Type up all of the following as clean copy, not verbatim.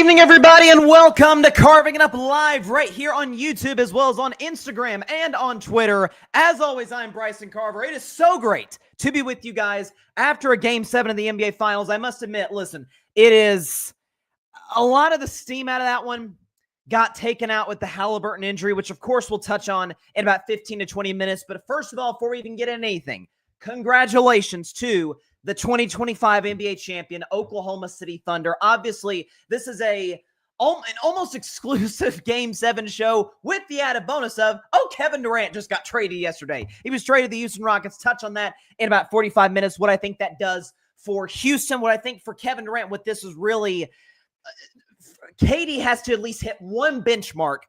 evening, everybody, and welcome to Carving It Up Live right here on YouTube as well as on Instagram and on Twitter. As always, I'm Bryson Carver. It is so great to be with you guys after a Game 7 of the NBA Finals. I must admit, listen, it is a lot of the steam out of that one got taken out with the Haliburton injury, which, of course, we'll touch on in about 15 to 20 minutes. But first of all, before we even get into anything, congratulations to the 2025 NBA champion, Oklahoma City Thunder. Obviously, this is an almost exclusive Game 7 show with the added bonus of, Kevin Durant just got traded yesterday. He was traded to the Houston Rockets. Touch on that in about 45 minutes, what I think that does for Houston, what I think for Kevin Durant, what this is really... KD has to at least hit one benchmark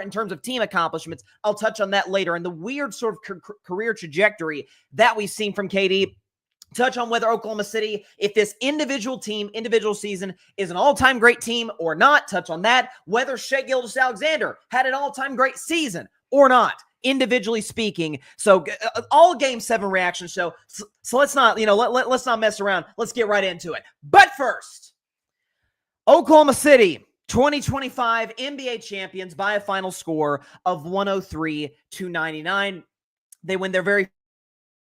in terms of team accomplishments. I'll touch on that later. And the weird sort of career trajectory that we've seen from KD. Touch on whether Oklahoma City, if this individual season is an all-time great team or not. Touch on that. Whether Shai Gilgeous-Alexander had an all-time great season or not, individually speaking. So all Game 7 reactions. So let's not, let's not mess around. Let's get right into it. But first, Oklahoma City 2025 NBA champions by a final score of 103-99. They win their very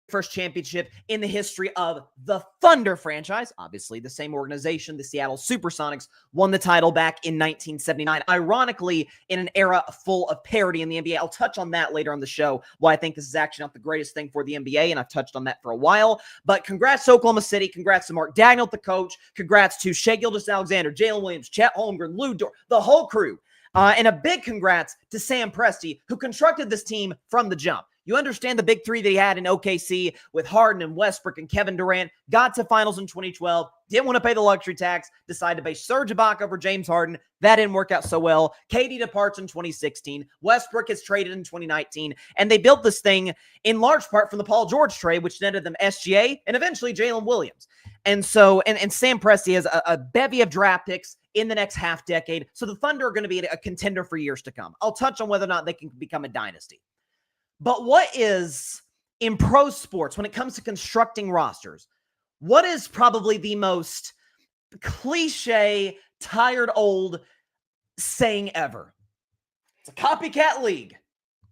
first championship in the history of the Thunder franchise. Obviously, the same organization, the Seattle Supersonics, won the title back in 1979. Ironically, in an era full of parity in the NBA. I'll touch on that later on the show, why I think this is actually not the greatest thing for the NBA, and I've touched on that for a while. But congrats to Oklahoma City. Congrats to Mark Dagnall, the coach. Congrats to Shai Gilgeous-Alexander, Jalen Williams, Chet Holmgren, Lou Dort, the whole crew. And a big congrats to Sam Presti, who constructed this team from the jump. You understand the big three that he had in OKC with Harden and Westbrook and Kevin Durant, got to finals in 2012, didn't want to pay the luxury tax, decided to pay Serge Ibaka over James Harden. That didn't work out so well. KD departs in 2016. Westbrook is traded in 2019. And they built this thing in large part from the Paul George trade, which netted them SGA and eventually Jalen Williams. And so, and Sam Presti has a bevy of draft picks in the next half decade. So the Thunder are going to be a contender for years to come. I'll touch on whether or not they can become a dynasty. But what is, in pro sports, when it comes to constructing rosters, what is probably the most cliche, tired, old saying ever? It's a copycat league.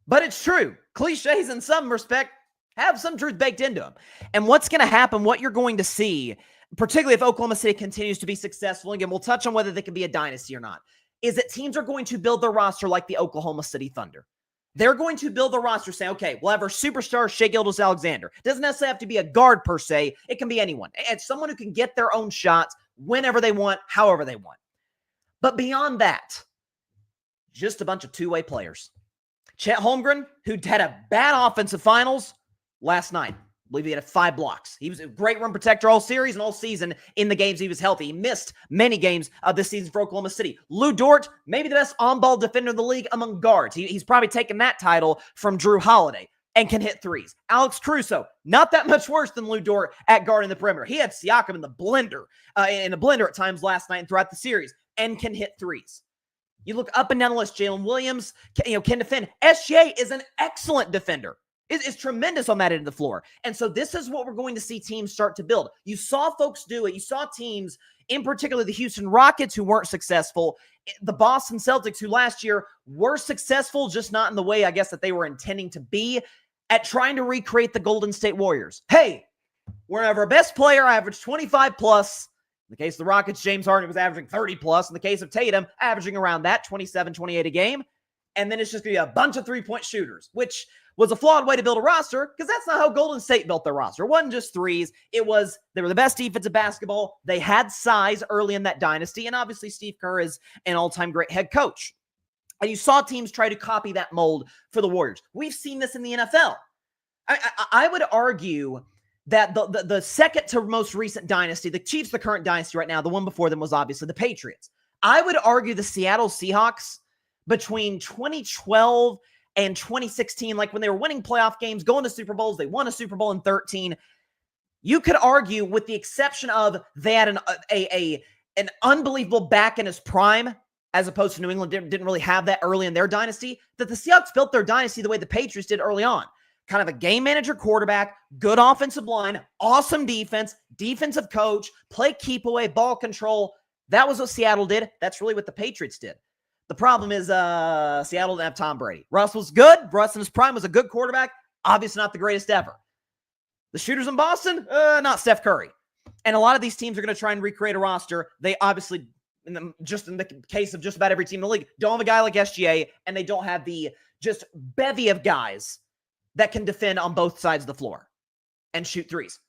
But it's true. Cliches, in some respect, have some truth baked into them. And what's going to happen, what you're going to see, particularly if Oklahoma City continues to be successful, again, we'll touch on whether they can be a dynasty or not, is that teams are going to build their roster like the Oklahoma City Thunder. They're going to build the roster saying, okay, we'll have our superstar, Shai Gilgeous-Alexander. Doesn't necessarily have to be a guard per se. It can be anyone. It's someone who can get their own shots whenever they want, however they want. But beyond that, just a bunch of two-way players. Chet Holmgren, who had a bad offensive finals last night. I believe he had 5 blocks. He was a great rim protector all series and all season in the games he was healthy. He missed many games of this season for Oklahoma City. Lou Dort, maybe the best on-ball defender in the league among guards. He's probably taken that title from Drew Holiday and can hit threes. Alex Caruso, not that much worse than Lou Dort at guard in the perimeter. He had Siakam in the blender at times last night and throughout the series and can hit threes. You look up and down the list, Jalen Williams, can defend. SGA is an excellent defender. Is tremendous on that end of the floor. And so this is what we're going to see teams start to build. You saw folks do it. You saw teams, in particular the Houston Rockets, who weren't successful. The Boston Celtics, who last year were successful, just not in the way, I guess, that they were intending to be, at trying to recreate the Golden State Warriors. Hey, we're our best player averaged 25 plus. In the case of the Rockets, James Harden was averaging 30 plus. In the case of Tatum, averaging around that, 27, 28 a game. And then it's just going to be a bunch of three-point shooters, which was a flawed way to build a roster because that's not how Golden State built their roster. It wasn't just threes. They were the best defense of basketball. They had size early in that dynasty. And obviously Steve Kerr is an all-time great head coach. And you saw teams try to copy that mold for the Warriors. We've seen this in the NFL. I would argue that the second to most recent dynasty, the Chiefs, the current dynasty right now, the one before them was obviously the Patriots. I would argue the Seattle Seahawks between 2012 and 2016, like when they were winning playoff games, going to Super Bowls, they won a Super Bowl in 13. You could argue, with the exception of they had an unbelievable back in his prime, as opposed to New England didn't really have that early in their dynasty, that the Seahawks built their dynasty the way the Patriots did early on. Kind of a game manager quarterback, good offensive line, awesome defense, defensive coach, play keep away, ball control. That was what Seattle did. That's really what the Patriots did. The problem is Seattle didn't have Tom Brady. Russ was good. Russ in his prime was a good quarterback. Obviously not the greatest ever. The shooters in Boston, not Steph Curry. And a lot of these teams are going to try and recreate a roster. They obviously, in the case of just about every team in the league, don't have a guy like SGA, and they don't have the just bevy of guys that can defend on both sides of the floor and shoot threes.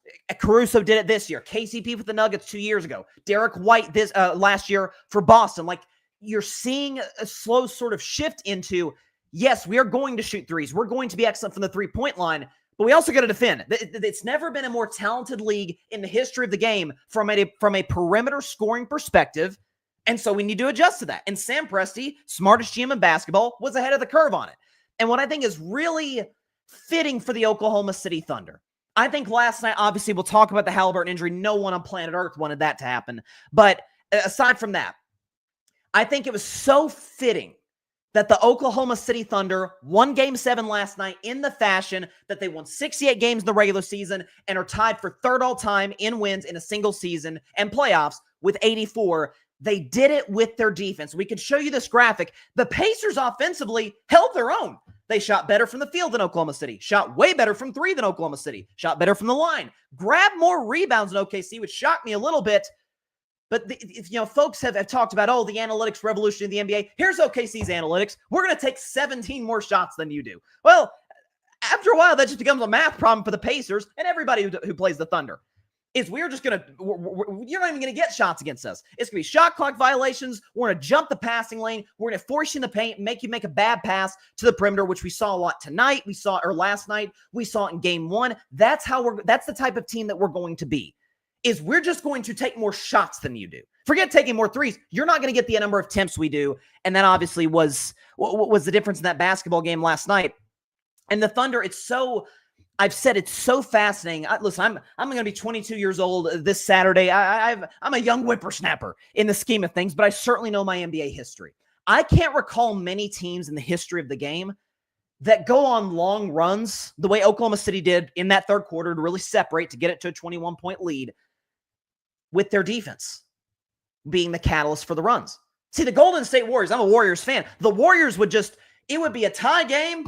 Caruso did it this year. KCP with the Nuggets 2 years ago. Derek White this last year for Boston. Like, you're seeing a slow sort of shift into, yes, we are going to shoot threes. We're going to be excellent from the three-point line, but we also got to defend. It's never been a more talented league in the history of the game from a perimeter scoring perspective, and so we need to adjust to that. And Sam Presti, smartest GM in basketball, was ahead of the curve on it. And what I think is really fitting for the Oklahoma City Thunder, I think last night, obviously, we'll talk about the Haliburton injury. No one on planet Earth wanted that to happen. But aside from that, I think it was so fitting that the Oklahoma City Thunder won Game 7 last night in the fashion that they won 68 games in the regular season and are tied for third all-time in wins in a single season and playoffs with 84. They did it with their defense. We could show you this graphic. The Pacers offensively held their own. They shot better from the field than Oklahoma City, shot way better from three than Oklahoma City, shot better from the line, grabbed more rebounds than OKC, which shocked me a little bit. But if folks have talked about, the analytics revolution in the NBA. Here's OKC's analytics. We're going to take 17 more shots than you do. Well, after a while, that just becomes a math problem for the Pacers and everybody who plays the Thunder. We're just going to, you're not even going to get shots against us. It's going to be shot clock violations. We're going to jump the passing lane. We're going to force you in the paint and make you make a bad pass to the perimeter, which we saw a lot tonight. Last night. We saw it in Game 1. That's the type of team that we're going to be. We're just going to take more shots than you do. Forget taking more threes. You're not going to get the number of attempts we do. And that obviously was the difference in that basketball game last night. And the Thunder, I've said it's so fascinating. Listen, I'm going to be 22 years old this Saturday. I'm a young whippersnapper in the scheme of things, but I certainly know my NBA history. I can't recall many teams in the history of the game that go on long runs the way Oklahoma City did in that third quarter to really separate, to get it to a 21-point lead, with their defense being the catalyst for the runs. See, the Golden State Warriors, I'm a Warriors fan. The Warriors it would be a tie game,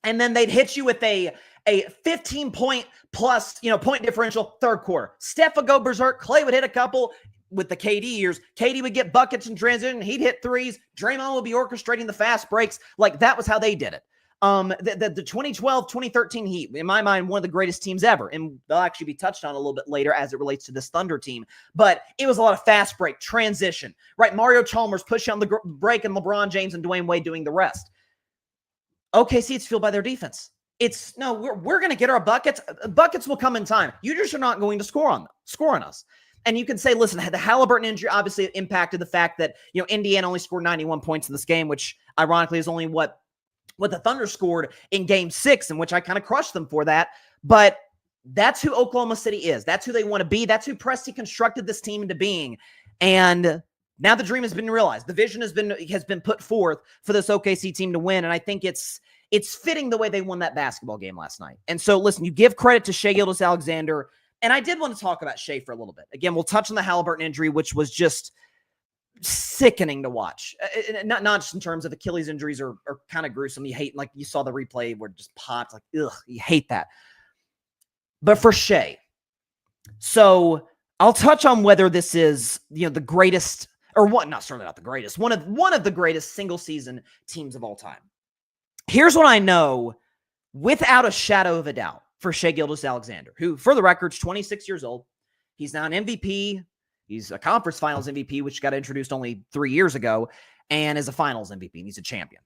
and then they'd hit you with a 15-point plus, point differential third quarter. Steph would go berserk. Clay would hit a couple. With the KD years, KD would get buckets in transition. He'd hit threes. Draymond would be orchestrating the fast breaks. Like, that was how they did it. The 2012, 2013 Heat, in my mind, one of the greatest teams ever. And they'll actually be touched on a little bit later as it relates to this Thunder team. But it was a lot of fast break, transition, right? Mario Chalmers pushing on the break and LeBron James and Dwayne Wade doing the rest. OKC, it's fueled by their defense. We're going to get our buckets. Buckets will come in time. You just are not going to score on us. And you can say, listen, the Haliburton injury obviously impacted the fact that, Indiana only scored 91 points in this game, which ironically is only what the Thunder scored in Game 6, in which I kind of crushed them for that. But that's who Oklahoma City is. That's who they want to be. That's who Presti constructed this team into being. And now the dream has been realized. The vision has been put forth for this OKC team to win. And I think it's fitting the way they won that basketball game last night. And so, listen, you give credit to Shai Gilgeous-Alexander. And I did want to talk about Shai for a little bit. Again, we'll touch on the Haliburton injury, which was just sickening to watch. Not just in terms of Achilles injuries are kind of gruesome. You hate, like you saw the replay where it just popped. Like, ugh, you hate that. But for Shai, so I'll touch on whether this is, the greatest, or what, not certainly not the greatest, one of the greatest single season teams of all time. Here's what I know without a shadow of a doubt for Shai Gilgeous-Alexander, who, for the record, is 26 years old. He's now an MVP. He's a conference finals MVP, which got introduced only 3 years ago, and is a finals MVP, and he's a champion,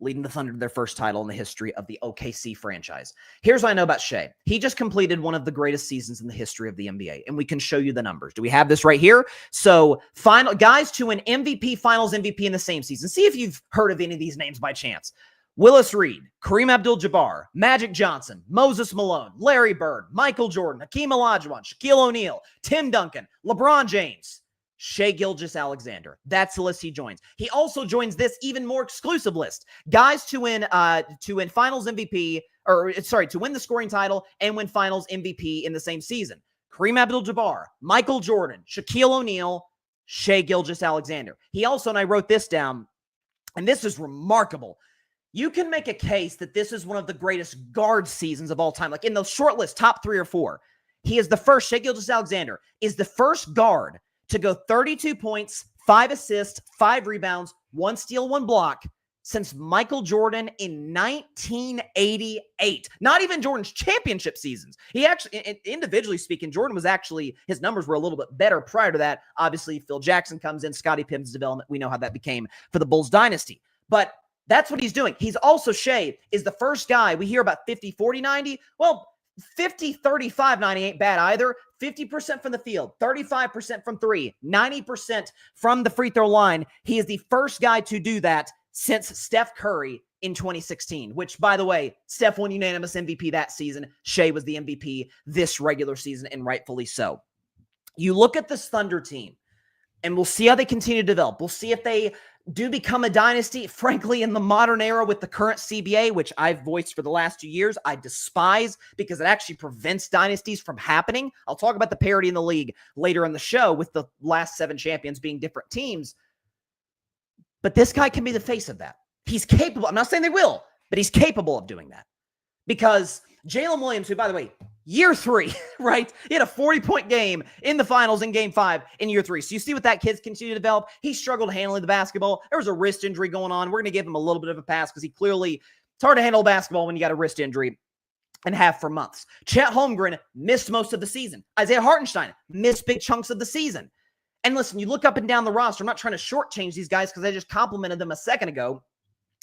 leading the Thunder to their first title in the history of the OKC franchise. Here's what I know about Shai. He just completed one of the greatest seasons in the history of the NBA, and we can show you the numbers. Do we have this right here? So, guys to an MVP, finals MVP in the same season. See if you've heard of any of these names by chance. Willis Reed, Kareem Abdul-Jabbar, Magic Johnson, Moses Malone, Larry Bird, Michael Jordan, Hakeem Olajuwon, Shaquille O'Neal, Tim Duncan, LeBron James, Shai Gilgeous-Alexander. That's the list he joins. He also joins this even more exclusive list. Guys to win finals MVP, to win the scoring title and win finals MVP in the same season. Kareem Abdul-Jabbar, Michael Jordan, Shaquille O'Neal, Shai Gilgeous-Alexander. He also, and I wrote this down, and this is remarkable. You can make a case that this is one of the greatest guard seasons of all time. Like in the short list, top 3 or 4. He is the first, Shai Gilgeous-Alexander is the first guard to go 32 points, 5 assists, 5 rebounds, 1 steal, 1 block since Michael Jordan in 1988. Not even Jordan's championship seasons. He actually, individually speaking, Jordan was actually, his numbers were a little bit better prior to that. Obviously, Phil Jackson comes in, Scottie Pippen's development. We know how that became for the Bulls dynasty. But that's what he's doing. He's also, Shai is the first guy, we hear about 50, 40, 90. Well, 50, 35, 90 ain't bad either. 50% from the field, 35% from 3, 90% from the free throw line. He is the first guy to do that since Steph Curry in 2016, which, by the way, Steph won unanimous MVP that season. Shai was the MVP this regular season, and rightfully so. You look at this Thunder team, and we'll see how they continue to develop. We'll see if they do become a dynasty. Frankly, in the modern era with the current CBA, which I've voiced for the last 2 years, I despise because it actually prevents dynasties from happening. I'll talk about the parity in the league later in the show with the last 7 champions being different teams. But this guy can be the face of that. He's capable. I'm not saying they will, but he's capable of doing that. Because Jalen Williams, who, by the way, year 3, right? He had a 40-point game in the finals in game 5 in year 3. So you see what that kid's continue to develop. He struggled handling the basketball. There was a wrist injury going on. We're going to give him a little bit of a pass because it's hard to handle basketball when you got a wrist injury and have for months. Chet Holmgren missed most of the season. Isaiah Hartenstein missed big chunks of the season. And listen, you look up and down the roster. I'm not trying to shortchange these guys because I just complimented them a second ago.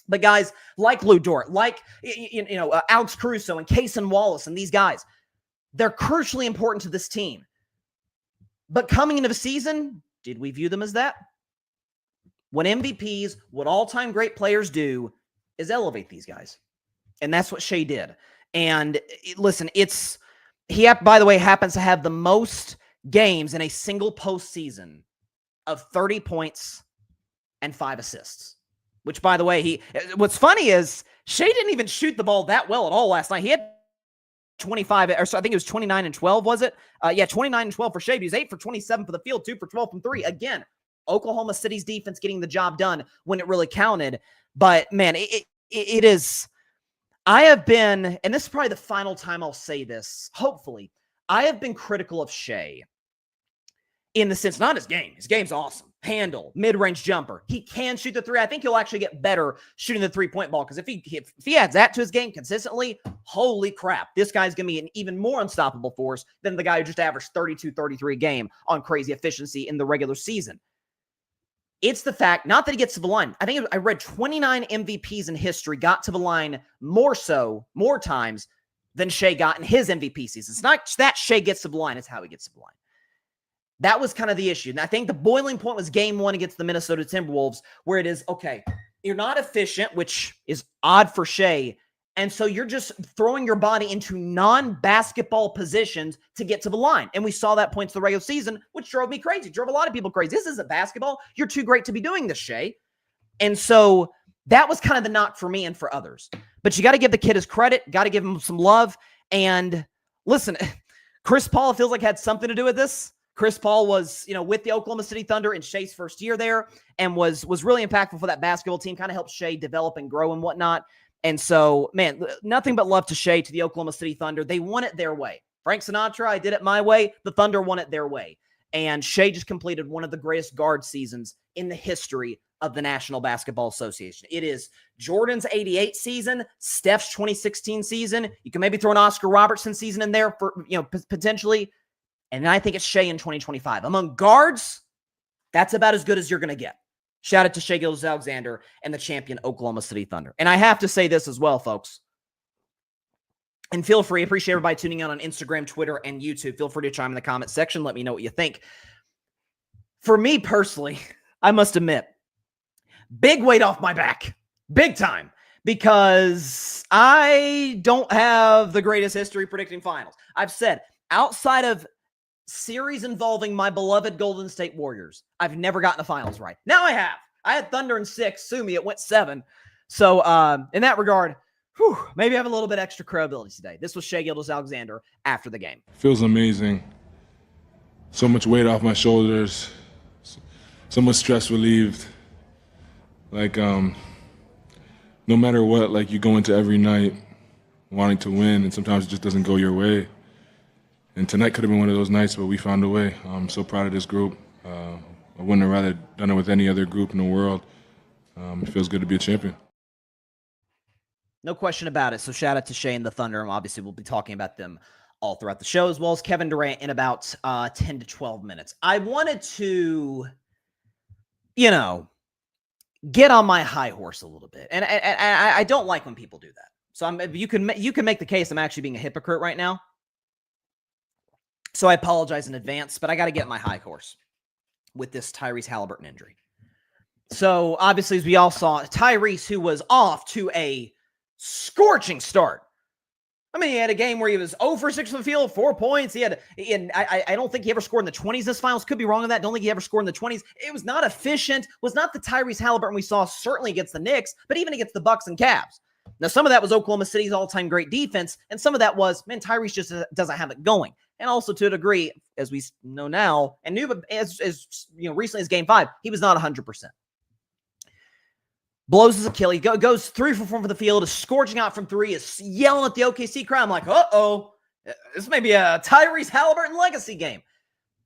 But guys like Lou Dort, like Alex Caruso and Cason Wallace and these guys, they're crucially important to this team. But coming into the season, did we view them as that? What MVPs, what all-time great players do is elevate these guys. And that's what Shai did. And listen, he, by the way, happens to have the most games in a single postseason of 30 points and 5 assists. Which, by the way, what's funny is Shai didn't even shoot the ball that well at all last night. He had 25, or so I think it was 29 and 12, was it? 29 and 12 for Shai. He was 8 for 27 for the field, 2 for 12 from 3. Again, Oklahoma City's defense getting the job done when it really counted. But, man, it is – I have been – and this is probably the final time I'll say this, hopefully. I have been critical of Shai in the sense, not his game. His game's awesome. Handle, mid-range jumper. He can shoot the 3. I think he'll actually get better shooting the 3-point ball because if he adds that to his game consistently, holy crap, this guy's going to be an even more unstoppable force than the guy who just averaged 32, 33 a game on crazy efficiency in the regular season. It's the fact, not that he gets to the line. I think I read 29 MVPs in history got to the line more times than Shai got in his MVP season. It's not that Shai gets to the line, it's how he gets to the line. That was kind of the issue. And I think the boiling point was game 1 against the Minnesota Timberwolves, where it is, okay, you're not efficient, which is odd for Shai. And so you're just throwing your body into non-basketball positions to get to the line. And we saw that points the regular season, which drove me crazy, drove a lot of people crazy. This isn't basketball. You're too great to be doing this, Shai. And so that was kind of the knock for me and for others. But you got to give the kid his credit, got to give him some love. And listen, Chris Paul feels like had something to do with this. Chris Paul was, with the Oklahoma City Thunder in Shai's first year there and was really impactful for that basketball team, kind of helped Shai develop and grow and whatnot. And so, man, nothing but love to Shai, to the Oklahoma City Thunder. They won it their way. Frank Sinatra, I did it my way. The Thunder won it their way. And Shai just completed one of the greatest guard seasons in the history of the National Basketball Association. It is Jordan's 88 season, Steph's 2016 season. You can maybe throw an Oscar Robertson season in there for, potentially. And I think it's Shai in 2025. Among guards, that's about as good as you're going to get. Shout out to Shai Gilgeous-Alexander and the champion Oklahoma City Thunder. And I have to say this as well, folks. And feel free, appreciate everybody tuning in on Instagram, Twitter, and YouTube. Feel free to chime in the comment section. Let me know what you think. For me personally, I must admit, big weight off my back. Big time. Because I don't have the greatest history predicting finals. I've said, outside of series involving my beloved Golden State Warriors, I've never gotten the finals right. Now I have. I had Thunder in 6. Sue me, it went 7. So in that regard, maybe I have a little bit extra credibility today. This was Shai Gilgeous-Alexander after the game. Feels amazing. So much weight off my shoulders. somewhat stress relieved. Like, no matter what, like you go into every night wanting to win, and sometimes it just doesn't go your way. And tonight could have been one of those nights, but we found a way. I'm so proud of this group. I wouldn't have rather done it with any other group in the world. It feels good to be a champion. No question about it. So shout out to Shai and the Thunder. And obviously, we'll be talking about them all throughout the show, as well as Kevin Durant in about 10 to 12 minutes. I wanted to, get on my high horse a little bit. And I don't like when people do that. So you can make the case I'm actually being a hypocrite right now. So I apologize in advance, but I got to get my high horse with this Tyrese Halliburton injury. So obviously, as we all saw, Tyrese, who was off to a scorching start. I mean, he had a game where he was 0 for 6 from the field, 4 points. I don't think he ever scored in the 20s this finals. Could be wrong on that. Don't think he ever scored in the 20s. It was not efficient. Was not the Tyrese Halliburton we saw certainly against the Knicks, but even against the Bucks and Cavs. Now, some of that was Oklahoma City's all-time great defense, and some of that was, man, Tyrese just doesn't have it going. And also, to a degree, as we know now, and knew as recently as Game 5, he was not 100%. Blows his Achilles, goes 3 for 4 from the field, is scorching out from 3, is yelling at the OKC crowd. I'm like, uh-oh, this may be a Tyrese Halliburton legacy game.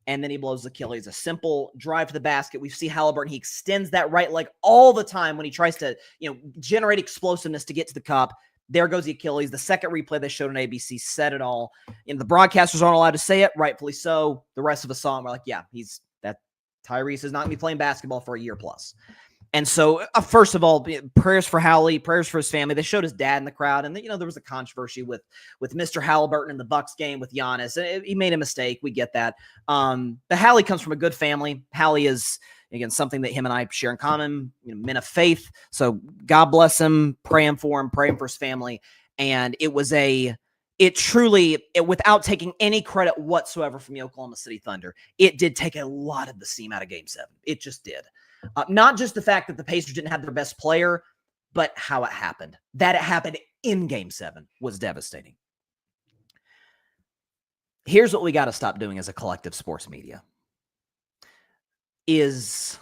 And then he blows his Achilles, a simple drive to the basket. We see Haliburton, he extends that right leg all the time when he tries to, generate explosiveness to get to the cup. There goes the Achilles. The second replay they showed on ABC said it all. And the broadcasters aren't allowed to say it, rightfully so. The rest of us saw him. We're like, yeah, Tyrese is not going to be playing basketball for a year plus. And so, first of all, prayers for Hali, prayers for his family. They showed his dad in the crowd, and there was a controversy with Mr. Haliburton in the Bucks game with Giannis. He made a mistake. We get that. But Hali comes from a good family. Hali is, again, something that him and I share in common, men of faith. So God bless him, praying for his family. And it truly, without taking any credit whatsoever from the Oklahoma City Thunder, it did take a lot of the steam out of Game 7. It just did. Not just the fact that the Pacers didn't have their best player, but how it happened. That it happened in Game 7 was devastating. Here's what we got to stop doing as a collective sports media. Is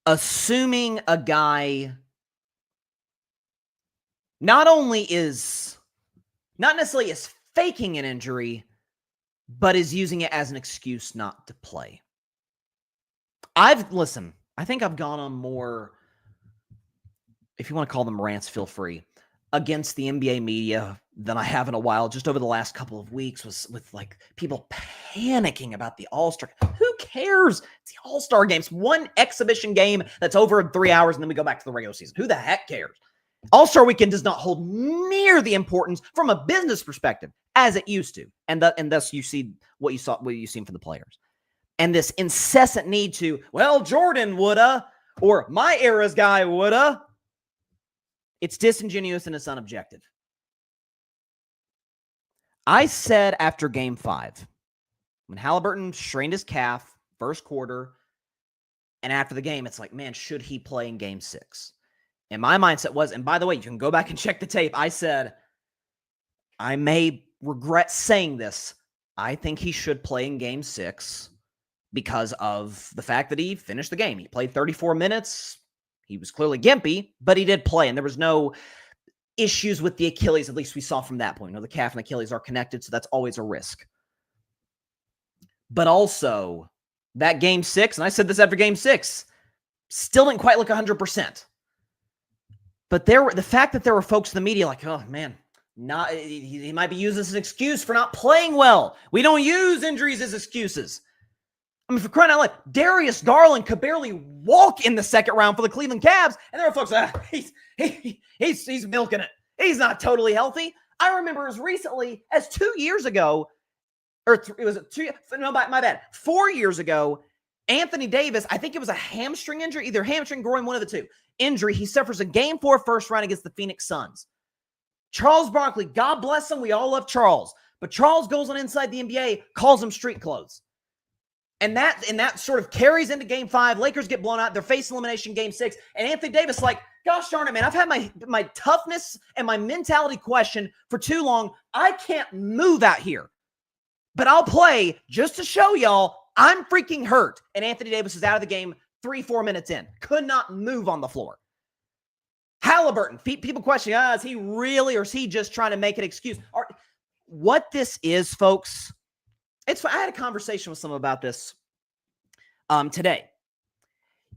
assuming a guy not necessarily is faking an injury, but is using it as an excuse not to play. I think I've gone on more, if you want to call them rants, feel free, against the NBA media than I have in a while, just over the last couple of weeks, was with like people panicking about the All-Star. Who cares? It's the All-Star games. One exhibition game that's over in 3 hours, and then we go back to the regular season. Who the heck cares? All-Star weekend does not hold near the importance from a business perspective as it used to. And thus you see what you've seen from the players. And this incessant need to, well, Jordan woulda, or my era's guy woulda. It's disingenuous and it's unobjective. I said after Game 5, when Haliburton strained his calf, first quarter, and after the game, it's like, man, should he play in Game 6? And my mindset was, and by the way, you can go back and check the tape. I said, I may regret saying this. I think he should play in Game 6 because of the fact that he finished the game. He played 34 minutes. He was clearly gimpy, but he did play, and there was no issues with the Achilles, at least we saw from that point. The calf and Achilles are connected, so that's always a risk. But also, that Game 6, and I said this after Game 6, still didn't quite look 100%. But the fact that there were folks in the media like, oh, man, he might be used as an excuse for not playing well. We don't use injuries as excuses. I mean, for crying out loud, Darius Garland could barely walk in the second round for the Cleveland Cavs, and there are folks he's milking it. He's not totally healthy. I remember as recently as 2 years ago, it was 2. No, my bad. 4 years ago, Anthony Davis, I think it was a hamstring injury, either hamstring, groin, one of the two. Injury. He suffers a Game 4 first round against the Phoenix Suns. Charles Barkley, God bless him. We all love Charles, but Charles goes on Inside the NBA, calls him street clothes. And that sort of carries into Game 5. Lakers get blown out. They're facing elimination Game 6. And Anthony Davis, like, gosh darn it, man, I've had my toughness and my mentality questioned for too long. I can't move out here. But I'll play just to show y'all I'm freaking hurt. And Anthony Davis is out of the game 3-4 minutes in. Could not move on the floor. Haliburton, people question, is he really, or is he just trying to make an excuse? What this is, folks, I had a conversation with someone about this today,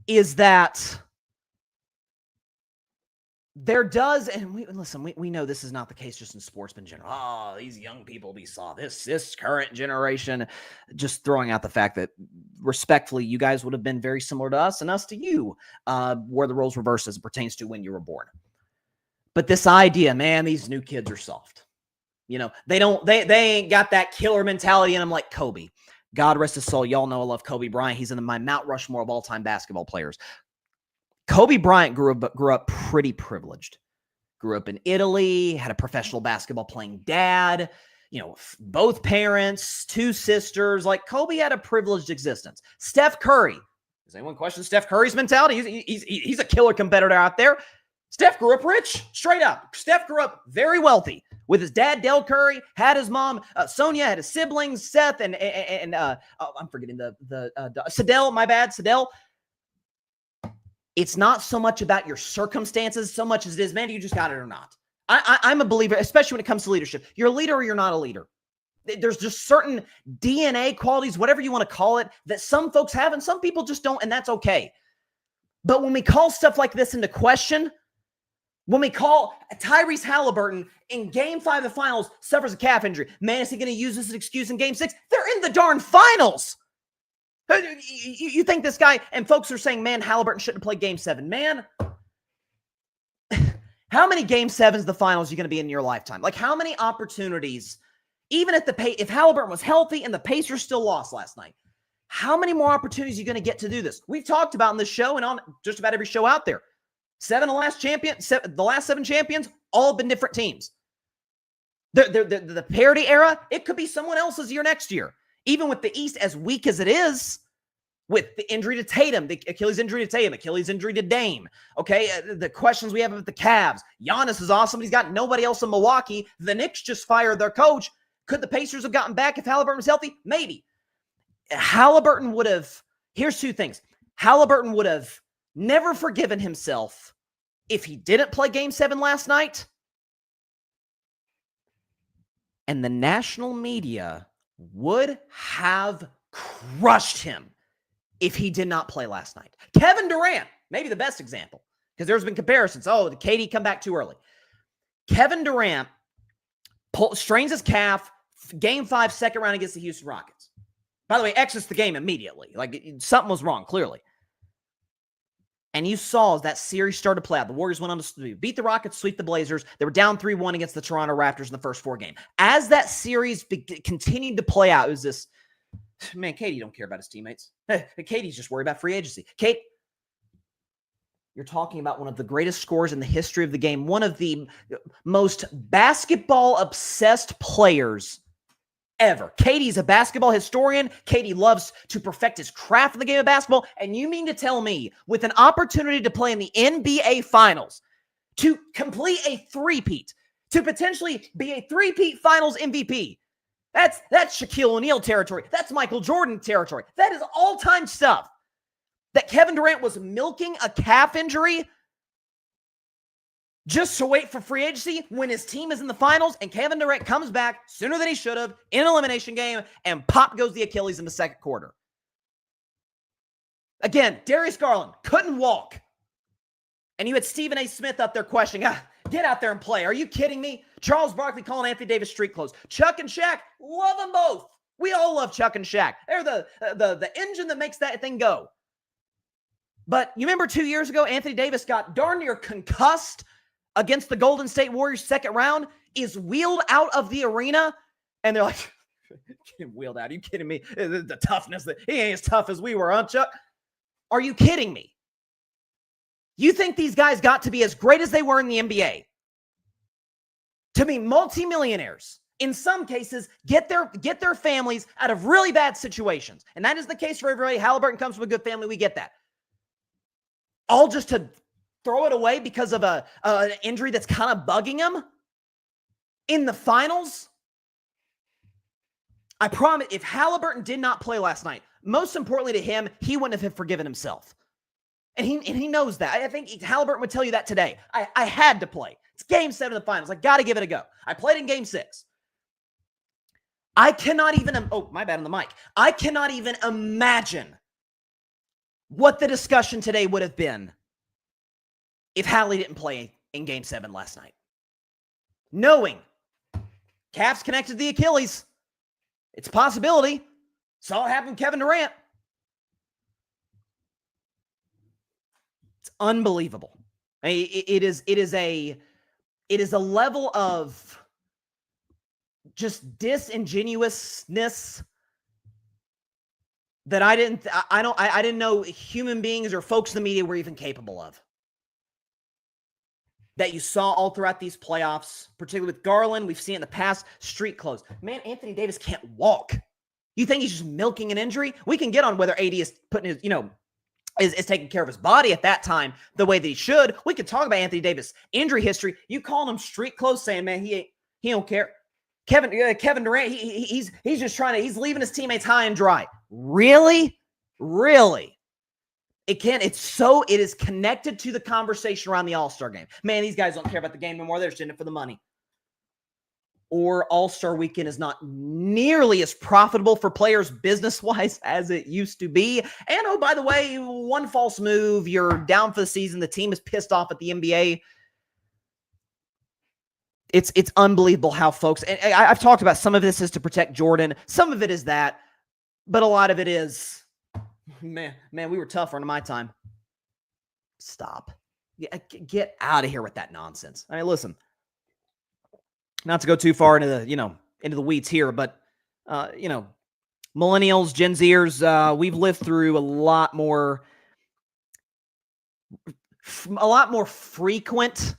is that there does, and we know this is not the case just in sports, but in general. Oh, these young people, we saw this current generation, just throwing out the fact that respectfully, you guys would have been very similar to us and us to you, where the roles reversed as it pertains to when you were born. But this idea, man, these new kids are soft. You know, they ain't got that killer mentality in them like Kobe. God rest his soul. Y'all know I love Kobe Bryant. He's in my Mount Rushmore of all-time basketball players. Kobe Bryant grew up pretty privileged. Grew up in Italy, had a professional basketball playing dad, you know, both parents, 2 sisters. Like, Kobe had a privileged existence. Steph Curry. Does anyone question Steph Curry's mentality? He's a killer competitor out there. Steph grew up rich, straight up. Steph grew up very wealthy with his dad, Del Curry, had his mom, Sonia, had his siblings, Seth, and I'm forgetting Sadell, my bad, Sadell. It's not so much about your circumstances so much as it is, man, you just got it or not. I'm a believer, especially when it comes to leadership. You're a leader or you're not a leader. There's just certain DNA qualities, whatever you want to call it, that some folks have and some people just don't, and that's okay. But when we call stuff like this into question, when we call Tyrese Halliburton in Game 5 of the finals suffers a calf injury, man, is he going to use this as an excuse in Game 6? They're in the darn finals. You think this guy, and folks are saying, man, Haliburton shouldn't play Game 7. Man, how many Game 7s of the finals are you going to be in your lifetime? Like, how many opportunities, even if Haliburton was healthy and the Pacers still lost last night, how many more opportunities are you going to get to do this? We've talked about in this show and on just about every show out there. The last 7 champions, all have been different teams. The parity era, it could be someone else's year next year. Even with the East as weak as it is, with the injury to Tatum, the Achilles injury to Tatum, Achilles injury to Dame. Okay, the questions we have with the Cavs. Giannis is awesome. He's got nobody else in Milwaukee. The Knicks just fired their coach. Could the Pacers have gotten back if Haliburton was healthy? Maybe. Haliburton would have, here's 2 things. Haliburton would have never forgiven himself if he didn't play Game 7 last night. And the national media would have crushed him if he did not play last night. Kevin Durant, maybe the best example, because there's been comparisons. Oh, did KD come back too early? Kevin Durant strains his calf, Game 5, second round against the Houston Rockets. By the way, exits the game immediately. Like, something was wrong, clearly. And you saw as that series started to play out, the Warriors went on to beat the Rockets, sweep the Blazers. They were down 3-1 against the Toronto Raptors in the first 4 games. As that series continued to play out, it was this, man, KD don't care about his teammates. KD's just worried about free agency. Kate, you're talking about one of the greatest scorers in the history of the game, one of the most basketball-obsessed players ever. KD's a basketball historian. KD loves to perfect his craft in the game of basketball. And you mean to tell me, with an opportunity to play in the NBA Finals, to complete a three-peat, to potentially be a three-peat Finals MVP, that's Shaquille O'Neal territory. That's Michael Jordan territory. That is all-time stuff. That Kevin Durant was milking a calf injury just to wait for free agency when his team is in the finals, and Kevin Durant comes back sooner than he should have in an elimination game, and pop goes the Achilles in the second quarter. Again, Darius Garland couldn't walk. And you had Stephen A. Smith up there questioning, get out there and play. Are you kidding me? Charles Barkley calling Anthony Davis street clothes. Chuck and Shaq, love them both. We all love Chuck and Shaq. They're the engine that makes that thing go. But you remember 2 years ago, Anthony Davis got darn near concussed against the Golden State Warriors second round, is wheeled out of the arena, and they're like, get him wheeled out. Are you kidding me? The toughness, he ain't as tough as we were, huh, Chuck? Are you kidding me? You think these guys got to be as great as they were in the NBA? To be multimillionaires, in some cases, get their families out of really bad situations. And that is the case for everybody. Haliburton comes from a good family. We get that. All just to throw it away because of an injury that's kind of bugging him in the finals? I promise, if Haliburton did not play last night, most importantly to him, he wouldn't have forgiven himself. And he knows that. I think Haliburton would tell you that today. I had to play. It's game 7 of the finals. I got to give it a go. I played in game 6. I cannot even, oh, my bad on the mic. I cannot even imagine what the discussion today would have been if Hali didn't play in game 7 last night. Knowing Cavs connected the Achilles. It's a possibility. Saw it happen with Kevin Durant. It's unbelievable. It is a level of just disingenuousness that I didn't know human beings or folks in the media were even capable of. That you saw all throughout these playoffs, particularly with Garland. We've seen it in the past. Street clothes. Man, Anthony Davis can't walk. You think he's just milking an injury? We can get on whether AD is putting his, is taking care of his body at that time the way that he should. We could talk about Anthony Davis' injury history. You calling him street clothes, saying, man, he don't care. Kevin Durant, he's just he's leaving his teammates high and dry. Really? It is connected to the conversation around the All-Star game. Man, these guys don't care about the game no more. They're just in it for the money. Or All-Star weekend is not nearly as profitable for players business-wise as it used to be. And, oh, by the way, one false move, you're down for the season. The team is pissed off at the NBA. It's unbelievable how folks, and I've talked about some of this is to protect Jordan. Some of it is that, but a lot of it is, man, we were tougher in my time. Stop. Get out of here with that nonsense. I mean, listen, not to go too far into the weeds here, but, millennials, Gen Zers, we've lived through a lot more frequent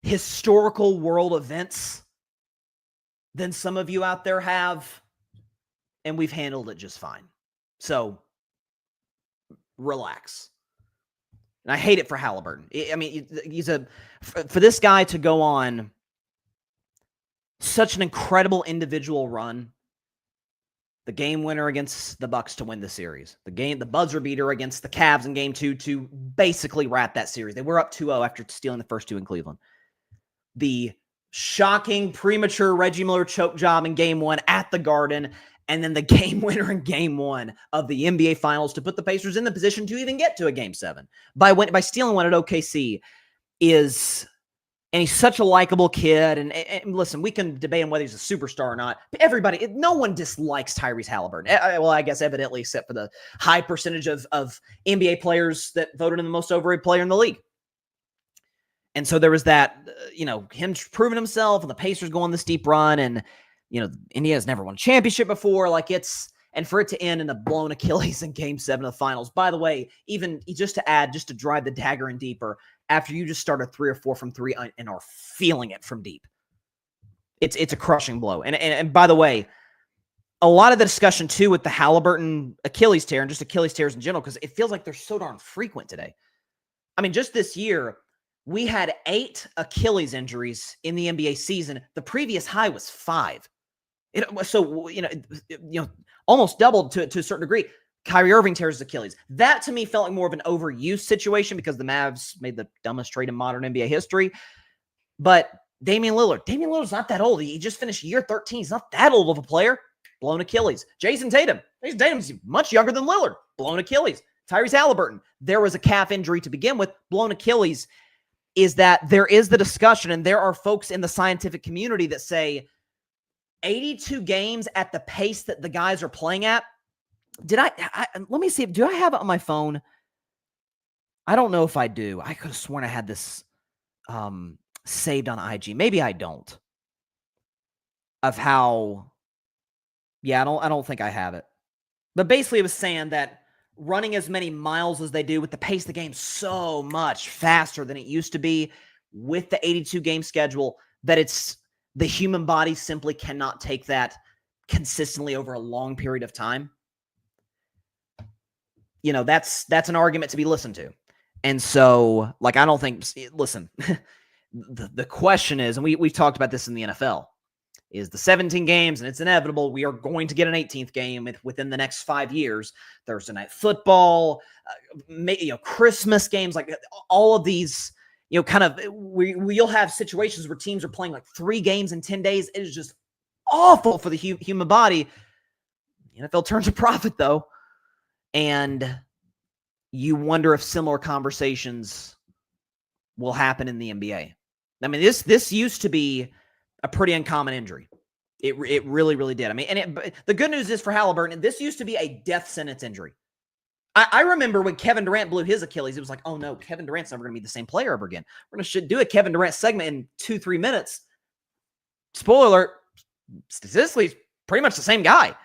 historical world events than some of you out there have, and we've handled it just fine. So relax. And I hate it for Haliburton. I mean, for this guy to go on such an incredible individual run, the game winner against the Bucks to win the series, the buzzer beater against the Cavs in game 2 to basically wrap that series. They were up 2-0 after stealing the first 2 in Cleveland. The shocking premature Reggie Miller choke job in game 1 at the Garden, and then the game winner in game 1 of the NBA Finals to put the Pacers in the position to even get to a game 7 by stealing one at OKC and he's such a likable kid. And listen, we can debate on whether he's a superstar or not. But no one dislikes Tyrese Halliburton. Well, I guess evidently, except for the high percentage of NBA players that voted in the most overrated player in the league. And so there was that, him proving himself and the Pacers going this deep run. And, Indiana's never won a championship before. And for it to end in a blown Achilles in game 7 of the finals. By the way, even just to drive the dagger in deeper, after you just started 3 or 4 from 3 and are feeling it from deep. It's a crushing blow. And by the way, a lot of the discussion too with the Haliburton Achilles tear and just Achilles tears in general, because it feels like they're so darn frequent today. I mean, just this year, we had 8 Achilles injuries in the NBA season. The previous high was 5. Almost doubled to a certain degree. Kyrie Irving tears his Achilles. That to me felt like more of an overuse situation because the Mavs made the dumbest trade in modern NBA history. But Damian Lillard's not that old. He just finished year 13. He's not that old of a player. Blown Achilles. Jason Tatum's much younger than Lillard. Blown Achilles. Tyrese Halliburton. There was a calf injury to begin with. Blown Achilles. Is that there is the discussion, and there are folks in the scientific community that say 82 games at the pace that the guys are playing at. Let me see. Do I have it on my phone? I don't know if I do. I could have sworn I had this saved on IG. Maybe I don't. Of how, I don't think I have it. But basically it was saying that running as many miles as they do with the pace of the game so much faster than it used to be with the 82 game schedule, that the human body simply cannot take that consistently over a long period of time. That's an argument to be listened to. And so, I don't think, listen, the question is, and we've talked about this in the NFL, is the 17 games, and it's inevitable. We are going to get an 18th game within the next 5 years. Thursday night football, Christmas games, like all of these, you'll have situations where teams are playing like 3 games in 10 days. It is just awful for the human body. The NFL turns a profit, though, and you wonder if similar conversations will happen in the NBA. I mean, this used to be a pretty uncommon injury. It really, really did. I mean, the good news is for Haliburton, this used to be a death sentence injury. I remember when Kevin Durant blew his Achilles, it was like, oh no, Kevin Durant's never going to be the same player ever again. We're going to do a Kevin Durant segment in 2-3 minutes. Spoiler alert, statistically, he's pretty much the same guy.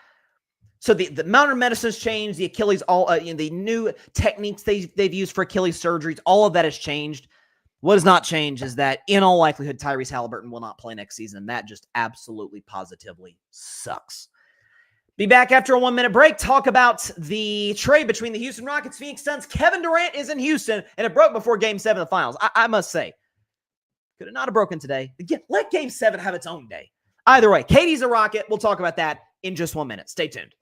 So the modern medicine's changed, the Achilles, the new techniques they've used for Achilles surgeries, all of that has changed. What has not changed is that, in all likelihood, Tyrese Halliburton will not play next season, and that just absolutely, positively sucks. Be back after a 1-minute break. Talk about the trade between the Houston Rockets, Phoenix Suns. Kevin Durant is in Houston, and it broke before Game 7 of the finals. I must say, could have not have broken today. Again, let Game 7 have its own day. Either way, KD's a Rocket. We'll talk about that in just 1 minute. Stay tuned.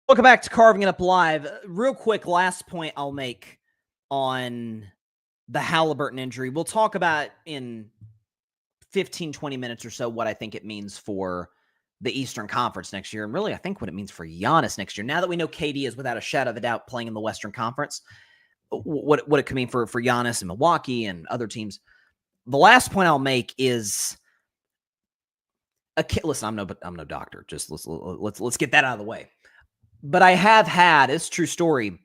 Welcome back to Carving It Up Live. Real quick, last point I'll make on the Haliburton injury. We'll talk about in 15, 20 minutes or so what I think it means for the Eastern Conference next year. And really, I think what it means for Giannis next year. Now that we know KD is without a shadow of a doubt playing in the Western Conference, what it could mean for Giannis and Milwaukee and other teams. The last point I'll make is, listen, I'm no doctor. Just let's get that out of the way. But I have had, it's a true story.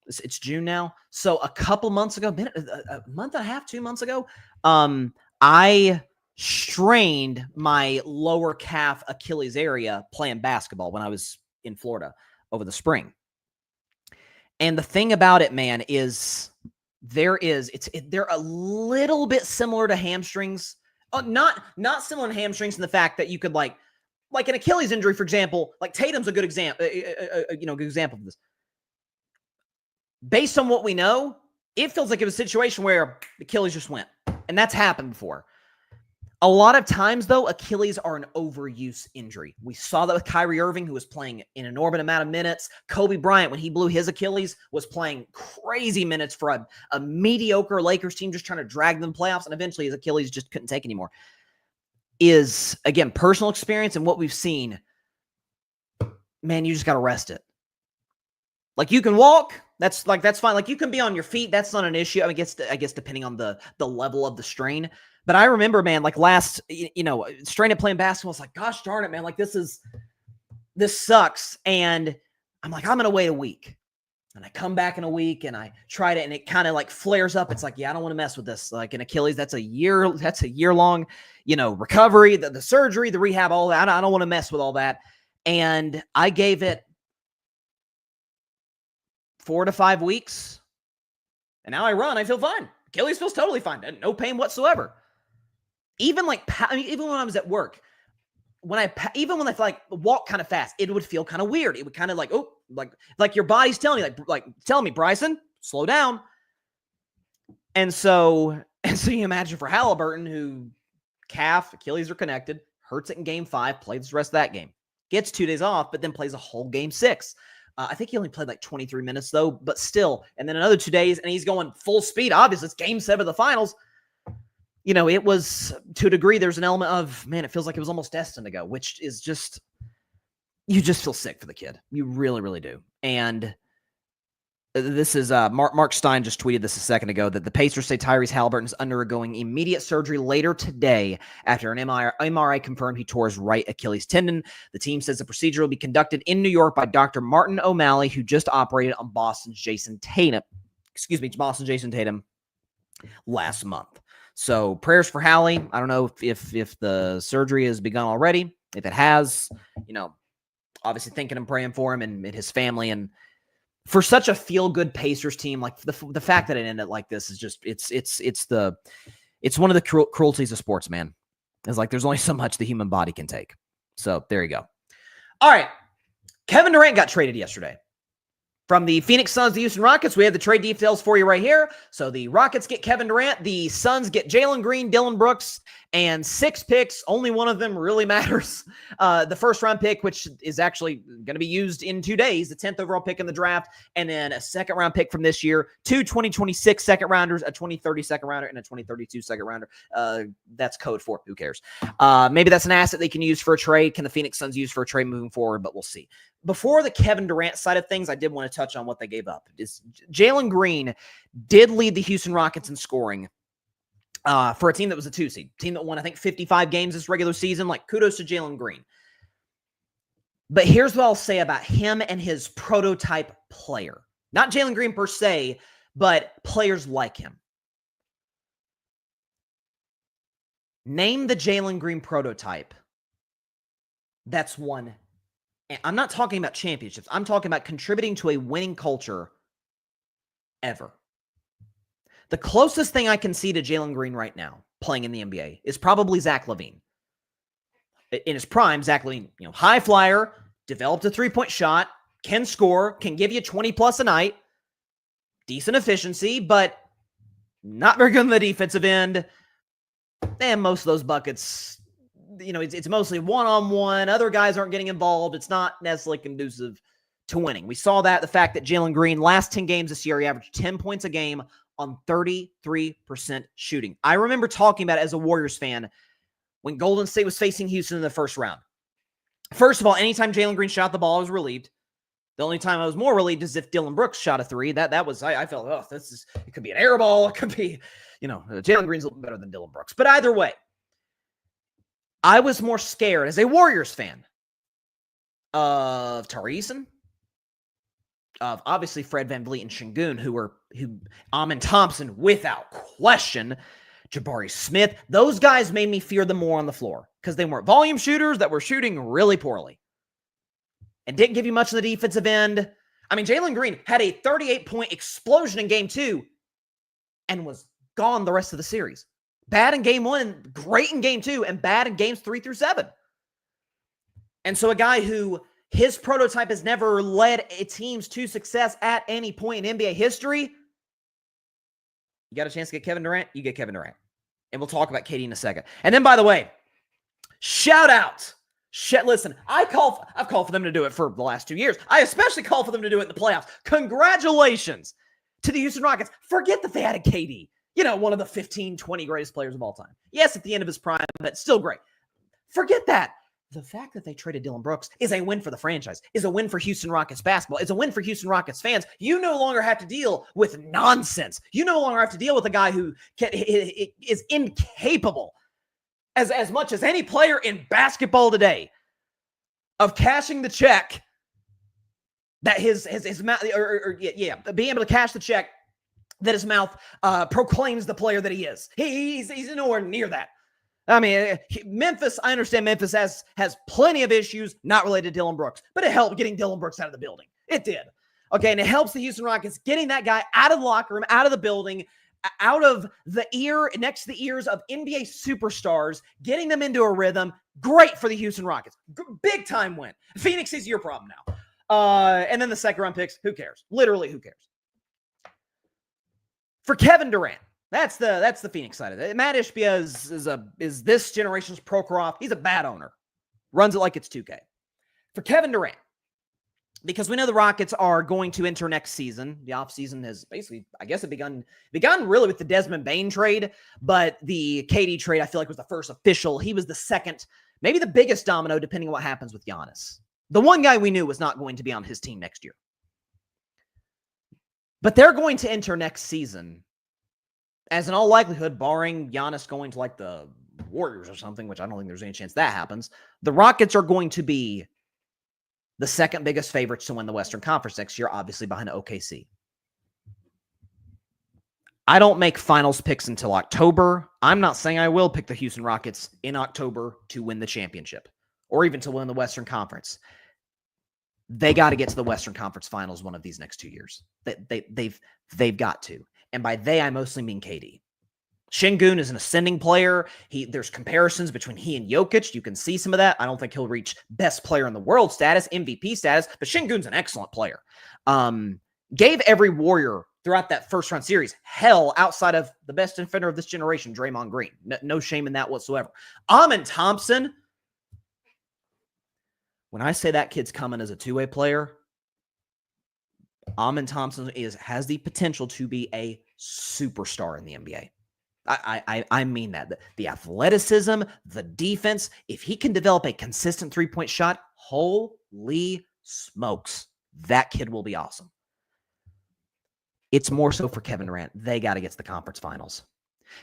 It's June now. So a couple months ago, a month and a half, 2 months ago, I strained my lower calf Achilles area playing basketball when I was in Florida over the spring. And the thing about it, man, is they're a little bit similar to hamstrings. Not similar to hamstrings in the fact that you could like an Achilles injury, for example, like Tatum's a good example, good example of this. Based on what we know, it feels like it was a situation where Achilles just went, and that's happened before. A lot of times, though, Achilles are an overuse injury. We saw that with Kyrie Irving, who was playing an inordinate amount of minutes. Kobe Bryant, when he blew his Achilles, was playing crazy minutes for a mediocre Lakers team just trying to drag them playoffs, and eventually his Achilles just couldn't take anymore. Is, again, personal experience and what we've seen, man, you just got to rest it. Like, you can walk, that's fine. Like, you can be on your feet, that's not an issue. I guess depending on the level of the strain. But I remember, man, like strain at playing basketball, it's like, gosh darn it, man, like this sucks. And I'm like, I'm going to wait a week. And I come back in a week and I tried it and it kind of like flares up. It's like, yeah, I don't want to mess with this. Like an Achilles, that's a year long, recovery, the surgery, the rehab, all that. I don't want to mess with all that. And I gave it 4 to 5 weeks. And now I run, I feel fine. Achilles feels totally fine. No pain whatsoever. Even when I was at work, when I walk kind of fast, it would feel kind of weird. It would kind of like your body's telling you, like telling me, Bryson, slow down. And so you imagine for Haliburton, who calf, Achilles are connected, hurts it in game 5, plays the rest of that game, gets 2 days off, but then plays a whole game 6. I think he only played like 23 minutes though, but still, and then another 2 days, and he's going full speed. Obviously, it's game 7 of the finals. it was, to a degree, there's an element of, man, it feels like it was almost destined to go, which is just, you just feel sick for the kid. You really, really do. And this is Mark Stein just tweeted this a second ago, that the Pacers say Tyrese Halliburton is undergoing immediate surgery later today after an MRI confirmed he tore his right Achilles tendon. The team says the procedure will be conducted in New York by Dr. Martin O'Malley, who just operated on Boston's Jason Tatum last month. So prayers for Hali. I don't know if the surgery has begun already. If it has, obviously thinking and praying for him and his family. And for such a feel-good Pacers team, like the fact that it ended like this is just, it's one of the cruelties of sports, man. It's like there's only so much the human body can take. So there you go. All right. Kevin Durant got traded yesterday. From the Phoenix Suns to Houston Rockets, we have the trade details for you right here. So the Rockets get Kevin Durant, the Suns get Jalen Green, Dillon Brooks, and 6 picks. Only one of them really matters. The first-round pick, which is actually going to be used in 2 days, the 10th overall pick in the draft, and then a second-round pick from this year, 2 2026 second-rounders, a 2030 second-rounder, and a 2032 second-rounder. That's code for who cares. Maybe that's an asset they can use for a trade. Can the Phoenix Suns use for a trade moving forward? But we'll see. Before the Kevin Durant side of things, I did want to touch on what they gave up. Jalen Green did lead the Houston Rockets in scoring for a team that was a 2 seed, team that won, I think, 55 games this regular season. Like, kudos to Jalen Green. But here's what I'll say about him and his prototype player. Not Jalen Green per se, but players like him. Name the Jalen Green prototype that's won. I'm not talking about championships. I'm talking about contributing to a winning culture ever. The closest thing I can see to Jalen Green right now playing in the NBA is probably Zach LaVine. In his prime, Zach LaVine, high flyer, developed a three-point shot, can score, can give you 20 plus a night, decent efficiency, but not very good on the defensive end. And most of those buckets, it's mostly one-on-one. Other guys aren't getting involved. It's not necessarily conducive to winning. We saw that, the fact that Jalen Green, last 10 games this year, he averaged 10 points a game on 33% shooting. I remember talking about it as a Warriors fan when Golden State was facing Houston in the first round. First of all, anytime Jalen Green shot the ball, I was relieved. The only time I was more relieved is if Dillon Brooks shot a three. That was, I felt, it could be an air ball. It could be, Jalen Green's a little better than Dillon Brooks. But either way, I was more scared as a Warriors fan of Tyrese, of obviously Fred VanVleet and Şengün, who Amin Thompson, without question, Jabari Smith. Those guys made me fear them more on the floor because they weren't volume shooters that were shooting really poorly and didn't give you much on the defensive end. I mean, Jalen Green had a 38-point explosion in game 2 and was gone the rest of the series. Bad in game 1, great in game 2, and bad in games 3 through 7. And so a guy who his prototype has never led teams to success at any point in NBA history, you got a chance to get Kevin Durant, you get Kevin Durant. And we'll talk about KD in a second. And then, by the way, shout out. Listen, I've called for them to do it for the last 2 years. I especially call for them to do it in the playoffs. Congratulations to the Houston Rockets. Forget that they added KD. One of the 15, 20 greatest players of all time. Yes, at the end of his prime, but still great. Forget that. The fact that they traded Dillon Brooks is a win for the franchise, is a win for Houston Rockets basketball, it's a win for Houston Rockets fans. You no longer have to deal with nonsense. You no longer have to deal with a guy who is incapable, as much as any player in basketball today, of cashing the check that his mouth, being able to cash the check that his mouth proclaims the player that he is. He's nowhere near that. I mean, Memphis, I understand Memphis has plenty of issues not related to Dillon Brooks, but it helped getting Dillon Brooks out of the building. It did. Okay, and it helps the Houston Rockets getting that guy out of the locker room, out of the building, out of the next to the ears of NBA superstars, getting them into a rhythm. Great for the Houston Rockets. Big time win. Phoenix is your problem now. And then the second round picks, who cares? Literally, who cares? For Kevin Durant, that's the Phoenix side of it. Matt Ishbia is this generation's Prokhorov. He's a bad owner. Runs it like it's 2K. For Kevin Durant, because we know the Rockets are going to enter next season. The offseason has basically, I guess, it begun really with the Desmond Bane trade, but the KD trade, I feel like, was the first official. He was the second, maybe the biggest domino, depending on what happens with Giannis. The one guy we knew was not going to be on his team next year. But they're going to enter next season, as in all likelihood, barring Giannis going to like the Warriors or something, which I don't think there's any chance that happens, the Rockets are going to be the second biggest favorites to win the Western Conference next year, obviously behind OKC. I don't make finals picks until October. I'm not saying I will pick the Houston Rockets in October to win the championship or even to win the Western Conference. They got to get to the Western Conference Finals one of these next 2 years. They've got to. And by they, I mostly mean KD. Şengün is an ascending player. There's comparisons between he and Jokic. You can see some of that. I don't think he'll reach best player in the world status, MVP status, but Şengün's an excellent player. Gave every Warrior throughout that first round series hell outside of the best defender of this generation, Draymond Green. No shame in that whatsoever. Amen Thompson. When I say that kid's coming as a two-way player, Amen Thompson has the potential to be a superstar in the NBA. I mean that. The athleticism, the defense, if he can develop a consistent three-point shot, holy smokes, that kid will be awesome. It's more so for Kevin Durant. They got to get to the conference finals.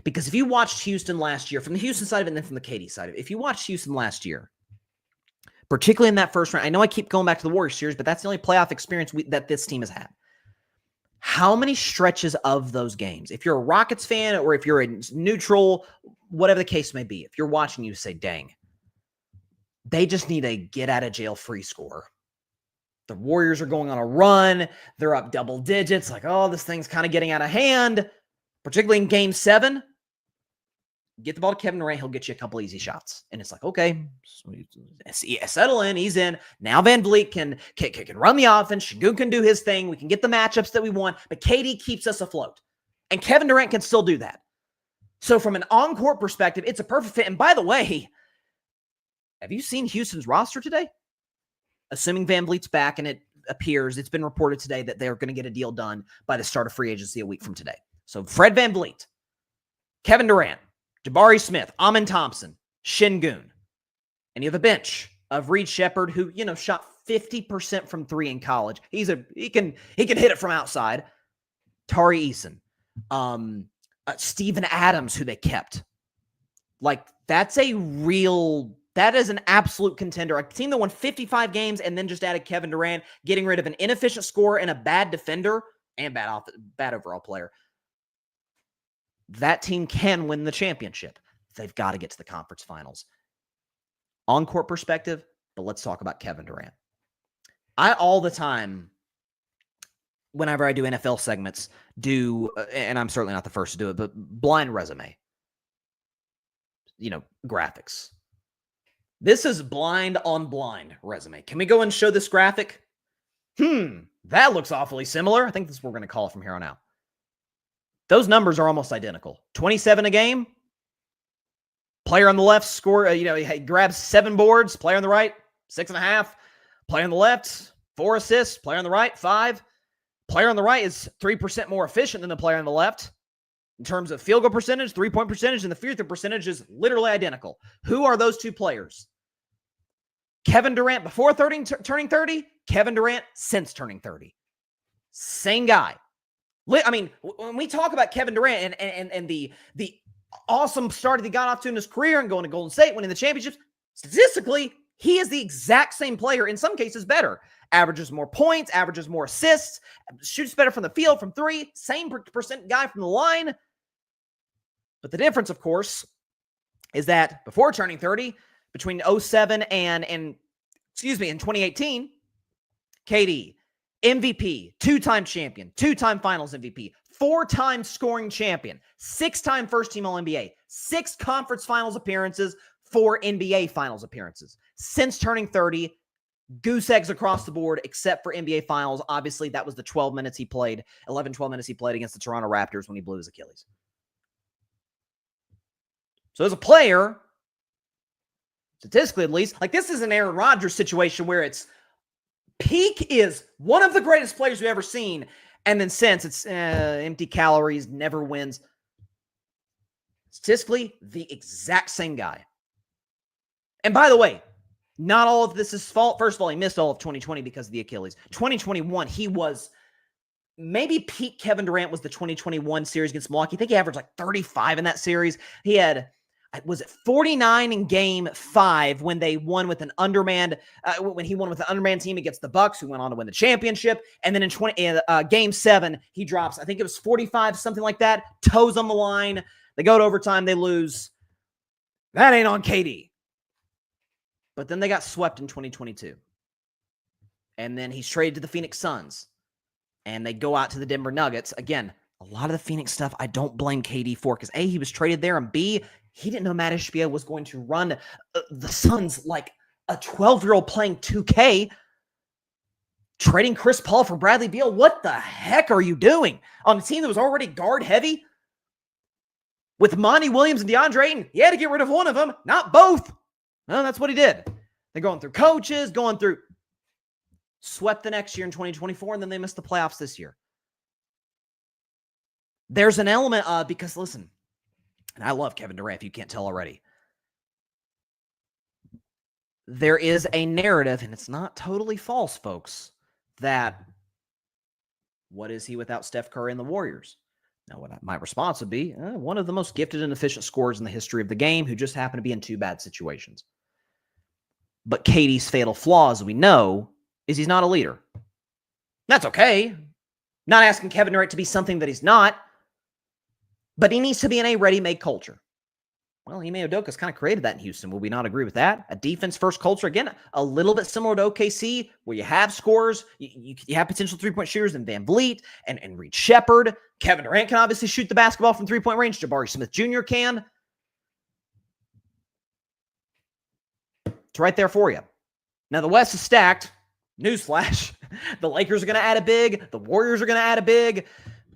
Because if you watched Houston last year, from the Houston side of it and then from the KD side of it, if you watched Houston last year, particularly in that first round, I know I keep going back to the Warriors series, but that's the only playoff experience that this team has had. How many stretches of those games, if you're a Rockets fan or if you're a neutral, whatever the case may be, if you're watching, you say, dang, they just need a get-out-of-jail-free score. The Warriors are going on a run. They're up double digits. Like, oh, this thing's kind of getting out of hand, particularly in Game 7. Get the ball to Kevin Durant. He'll get you a couple easy shots. And it's like, okay, settle in. He's in. Now Van Vliet can run the offense. Şengün can do his thing. We can get the matchups that we want. But KD keeps us afloat. And Kevin Durant can still do that. So from an on-court perspective, it's a perfect fit. And by the way, have you seen Houston's roster today? Assuming Van Vliet's back, and it appears, it's been reported today that they're going to get a deal done by the start of free agency a week from today. So Fred Van Vliet, Kevin Durant, Jabari Smith, Amen Thompson, Şengün. And you have a bench of Reed Shepherd, who, shot 50% from three in college. He can hit it from outside. Tari Eason. Steven Adams, who they kept. Like, that is an absolute contender. A team that won 55 games and then just added Kevin Durant, getting rid of an inefficient scorer and a bad defender and bad overall player. That team can win the championship. They've got to get to the conference finals. On-court perspective, but let's talk about Kevin Durant. I all the time, whenever I do NFL segments, and I'm certainly not the first to do it, but blind resume. Graphics. This is blind on blind resume. Can we go and show this graphic? That looks awfully similar. I think that's what we're going to call it from here on out. Those numbers are almost identical. 27 a game. Player on the left he grabs 7 boards. Player on the right, 6.5. Player on the left, 4 assists. Player on the right, 5. Player on the right is 3% more efficient than the player on the left. In terms of field goal percentage, 3-point percentage, and the free throw percentage is literally identical. Who are those two players? Kevin Durant before turning 30, Kevin Durant since turning 30. Same guy. I mean, when we talk about Kevin Durant and the awesome start that he got off to in his career and going to Golden State, winning the championships, statistically, he is the exact same player, in some cases better. Averages more points, averages more assists, shoots better from the field, from three, same percent guy from the line. But the difference, of course, is that before turning 30, between 07 and 2018, KD, MVP, 2-time champion, 2-time finals MVP, 4-time scoring champion, 6-time first-team All-NBA, 6 conference finals appearances, 4 NBA finals appearances. Since turning 30, goose eggs across the board, except for NBA finals. Obviously, that was the 12 minutes he played, 11, 12 minutes he played against the Toronto Raptors when he blew his Achilles. So as a player, statistically at least, like this is an Aaron Rodgers situation where it's Peak is one of the greatest players we've ever seen. And then since it's empty calories, never wins. Statistically, the exact same guy. And by the way, not all of this is his fault. First of all, he missed all of 2020 because of the Achilles. 2021, he was maybe peak Kevin Durant was the 2021 series against Milwaukee. I think he averaged like 35 in that series. He had, was it 49 in game 5 when they won with an undermanned, when he won with an undermanned team against the Bucks, who went on to win the championship. And then in game 7, he drops, I think it was 45, something like that, toes on the line. They go to overtime, they lose. That ain't on KD. But then they got swept in 2022. And then he's traded to the Phoenix Suns. And they go out to the Denver Nuggets. Again, a lot of the Phoenix stuff I don't blame KD for, because A, he was traded there, and B, he didn't know Matt Ishbia was going to run the Suns like a 12-year-old playing 2K, trading Chris Paul for Bradley Beal. What the heck are you doing on a team that was already guard heavy? With Monty Williams and DeAndre Ayton, he had to get rid of one of them, not both. Well, that's what he did. They're going through coaches, swept the next year in 2024, and then they missed the playoffs this year. There's an element of, because listen, and I love Kevin Durant, if you can't tell already. There is a narrative, and it's not totally false, folks, that what is he without Steph Curry and the Warriors? Now, my response would be, one of the most gifted and efficient scorers in the history of the game who just happened to be in 2 bad situations. But KD's fatal flaw, as we know, is he's not a leader. That's okay. Not asking Kevin Durant to be something that he's not, but he needs to be in a ready-made culture. Well, Ime Udoka's kind of created that in Houston. Will we not agree with that? A defense-first culture, again, a little bit similar to OKC, where you have scorers, you have potential three-point shooters in Van Vliet and Reed Shepherd. Kevin Durant can obviously shoot the basketball from three-point range. Jabari Smith Jr. can. It's right there for you. Now, the West is stacked. Newsflash. The Lakers are going to add a big. The Warriors are going to add a big.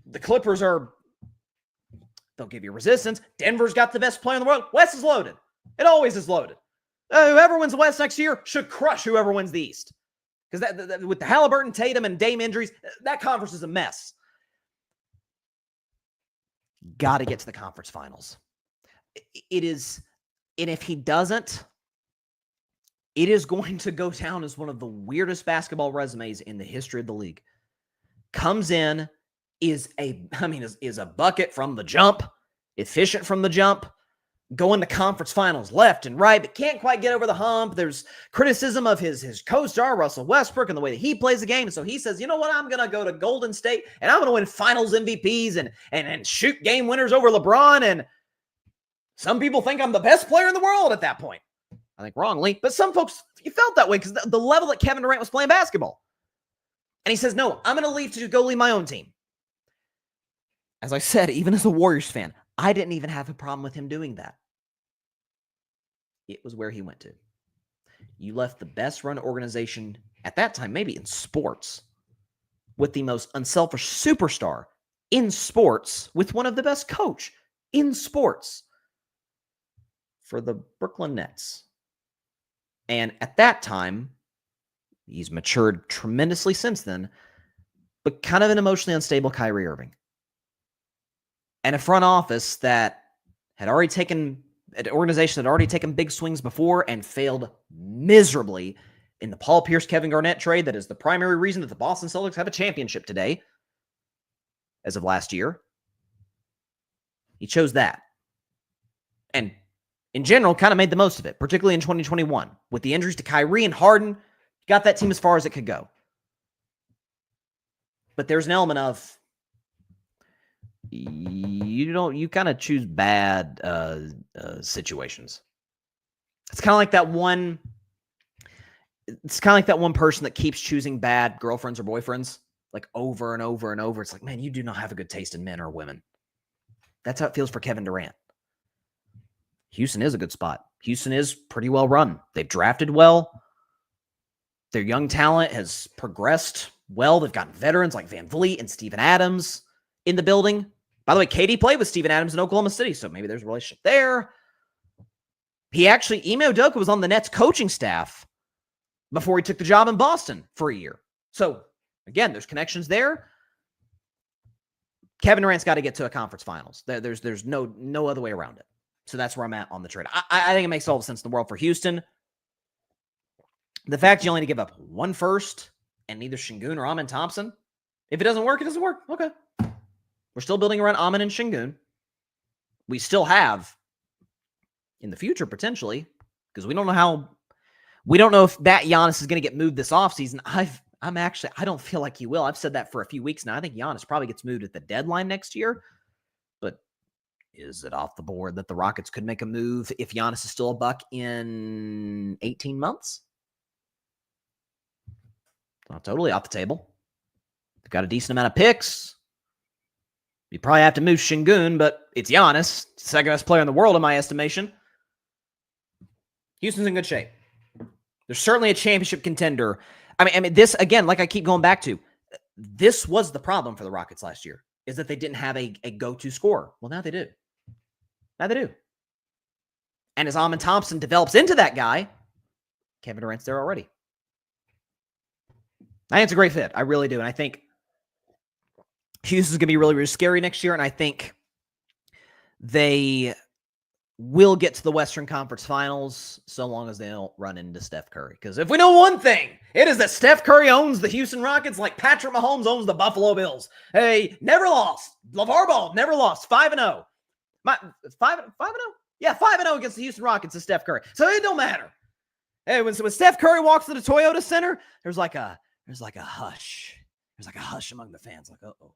The Clippers they'll give you resistance. Denver's got the best player in the world. West is loaded. It always is loaded. Whoever wins the West next year should crush whoever wins the East. Because that with the Haliburton, Tatum, and Dame injuries, that conference is a mess. Got to get to the conference finals. It is, and if he doesn't, it is going to go down as one of the weirdest basketball resumes in the history of the league. Comes in, is a bucket from the jump, efficient from the jump, going to conference finals left and right, but can't quite get over the hump. There's criticism of his co-star, Russell Westbrook, and the way that he plays the game. And so he says, you know what, I'm going to go to Golden State, and I'm going to win finals MVPs and shoot game winners over LeBron. And some people think I'm the best player in the world at that point. I think wrongly, but some folks, you felt that way because the level that Kevin Durant was playing basketball. And he says, no, I'm going to leave to go lead my own team. As I said, even as a Warriors fan, I didn't even have a problem with him doing that. It was where he went to. You left the best run organization at that time, maybe in sports, with the most unselfish superstar in sports, with one of the best coach in sports for the Brooklyn Nets. And at that time, he's matured tremendously since then, but kind of an emotionally unstable Kyrie Irving. And a front office that had already taken, an organization that had already taken big swings before and failed miserably in the Paul Pierce, Kevin Garnett trade. That is the primary reason that the Boston Celtics have a championship today, as of last year. He chose that. And in general, kind of made the most of it, particularly in 2021. With the injuries to Kyrie and Harden, got that team as far as it could go. But there's an element of, you kind of choose bad situations. It's kind of like that one person that keeps choosing bad girlfriends or boyfriends, like over and over and over. It's like, man, you do not have a good taste in men or women. That's how it feels for Kevin Durant. Houston is a good spot. Houston is pretty well run. They've drafted well. Their young talent has progressed well. They've got veterans like Van Vliet and Steven Adams in the building. By the way, KD played with Steven Adams in Oklahoma City, so maybe there's a relationship there. Ime Udoka was on the Nets coaching staff before he took the job in Boston for a year. So, again, there's connections there. Kevin Durant's got to get to a conference finals. There's no other way around it. So that's where I'm at on the trade. I think it makes all the sense in the world for Houston. The fact you only need to give up one first and neither Şengün or Amen Thompson, if it doesn't work, it doesn't work. Okay. We're still building around Amen and Şengün. We still have, in the future, potentially, because we don't know if that Giannis is going to get moved this offseason. I don't feel like he will. I've said that for a few weeks now. I think Giannis probably gets moved at the deadline next year. But is it off the board that the Rockets could make a move if Giannis is still a Buck in 18 months? Not totally off the table. They've got a decent amount of picks. You probably have to move Şengün, but it's Giannis, second best player in the world in my estimation. Houston's in good shape. They're certainly a championship contender. I mean, this, again, like I keep going back to, this was the problem for the Rockets last year, is that they didn't have a go-to scorer. Well, now they do. Now they do. And as Amen Thompson develops into that guy, Kevin Durant's there already. I think it's a great fit. I really do. And I think Houston's going to be really, really scary next year. And I think they will get to the Western Conference Finals so long as they don't run into Steph Curry. Because if we know one thing, it is that Steph Curry owns the Houston Rockets like Patrick Mahomes owns the Buffalo Bills. Hey, never lost. LeVar Ball never lost. 5-0. 5-0? Yeah, 5-0 against the Houston Rockets is Steph Curry. So it don't matter. Hey, when Steph Curry walks to the Toyota Center, there's like a hush. There's like a hush among the fans. Like, uh-oh.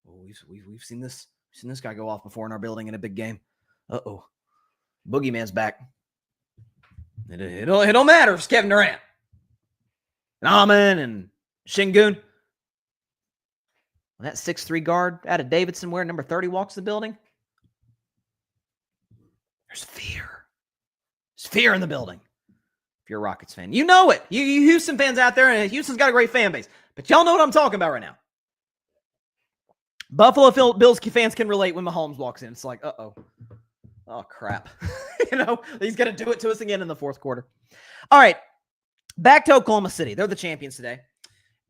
Oh, we've seen this. We've seen this guy go off before in our building in a big game. Uh-oh. Boogeyman's back. It don't matter if it's Kevin Durant. And Amen and Şengün. When that 6'3" guard out of Davidson wearing number 30 walks the building, there's fear. There's fear in the building. If you're a Rockets fan, you know it. You Houston fans out there, and Houston's got a great fan base. But y'all know what I'm talking about right now. Buffalo Bills fans can relate when Mahomes walks in. It's like, uh-oh. Oh, crap. He's going to do it to us again in the fourth quarter. All right. Back to Oklahoma City. They're the champions today.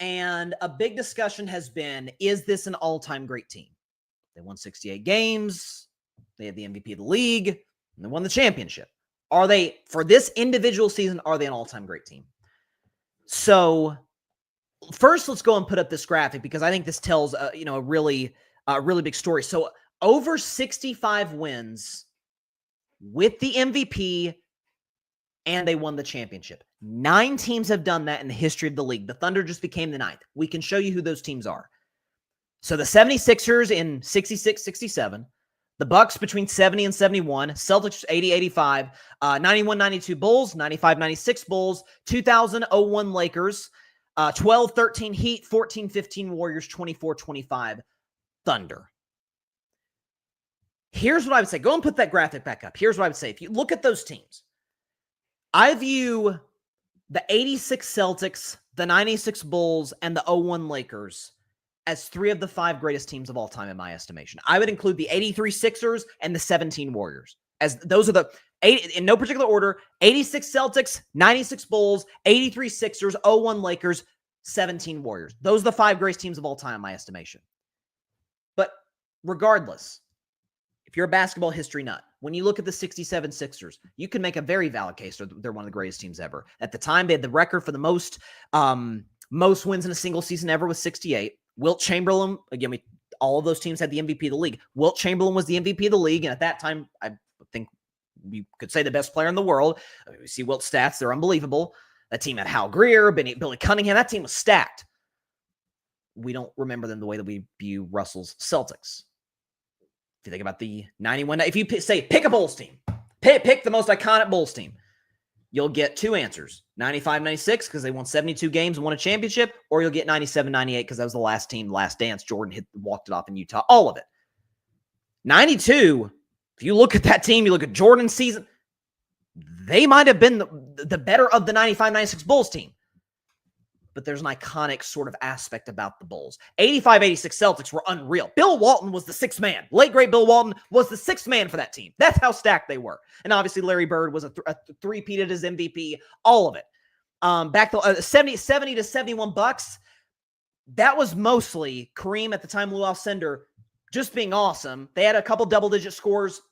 And a big discussion has been, is this an all-time great team? They won 68 games. They had the MVP of the league. And they won the championship. Are they, for this individual season, are they an all-time great team? So, first, let's go and put up this graphic because I think this tells, a really big story. So, over 65 wins with the MVP, and they won the championship. 9 teams have done that in the history of the league. The Thunder just became the 9th. We can show you who those teams are. So the 76ers in 66-67, the Bucks between 70 and 71, Celtics 80-85, 91-92 Bulls, 95-96 Bulls, 2000-01 Lakers, 12-13 Heat, 14-15 Warriors, 24-25 Thunder. Here's what I would say. Go and put that graphic back up. Here's what I would say. If you look at those teams, I view the 86 Celtics, the 96 Bulls, and the 01 Lakers as 3 of the 5 greatest teams of all time in my estimation. I would include the 83 Sixers and the 17 Warriors. As those are the 8, in no particular order, 86 Celtics, 96 Bulls, 83 Sixers, 01 Lakers, 17 Warriors. Those are the 5 greatest teams of all time in my estimation. But regardless, if you're a basketball history nut, when you look at the 67 Sixers, you can make a very valid case they're one of the greatest teams ever. At the time, they had the record for the most wins in a single season ever with 68. Wilt Chamberlain, again, all of those teams had the MVP of the league. Wilt Chamberlain was the MVP of the league, and at that time, I think we could say the best player in the world. We see Wilt's stats, they're unbelievable. That team had Hal Greer, Billy Cunningham, that team was stacked. We don't remember them the way that we view Russell's Celtics. If you think about the 91, if you say pick a Bulls team, pick the most iconic Bulls team, you'll get 2 answers. 95-96 because they won 72 games and won a championship, or you'll get 97-98 because that was the last team, last dance. Jordan walked it off in Utah. All of it. 92, if you look at that team, you look at Jordan's season, they might have been the better of the 95-96 Bulls team. But there's an iconic sort of aspect about the Bulls. 85-86 Celtics were unreal. Bill Walton was the 6th man. Late, great Bill Walton was the 6th man for that team. That's how stacked they were. And obviously, Larry Bird was a three-peat as MVP, all of it. back to 70 to 71 bucks. That was mostly Kareem at the time, Lou Alcindor, just being awesome. They had a couple double-digit scores.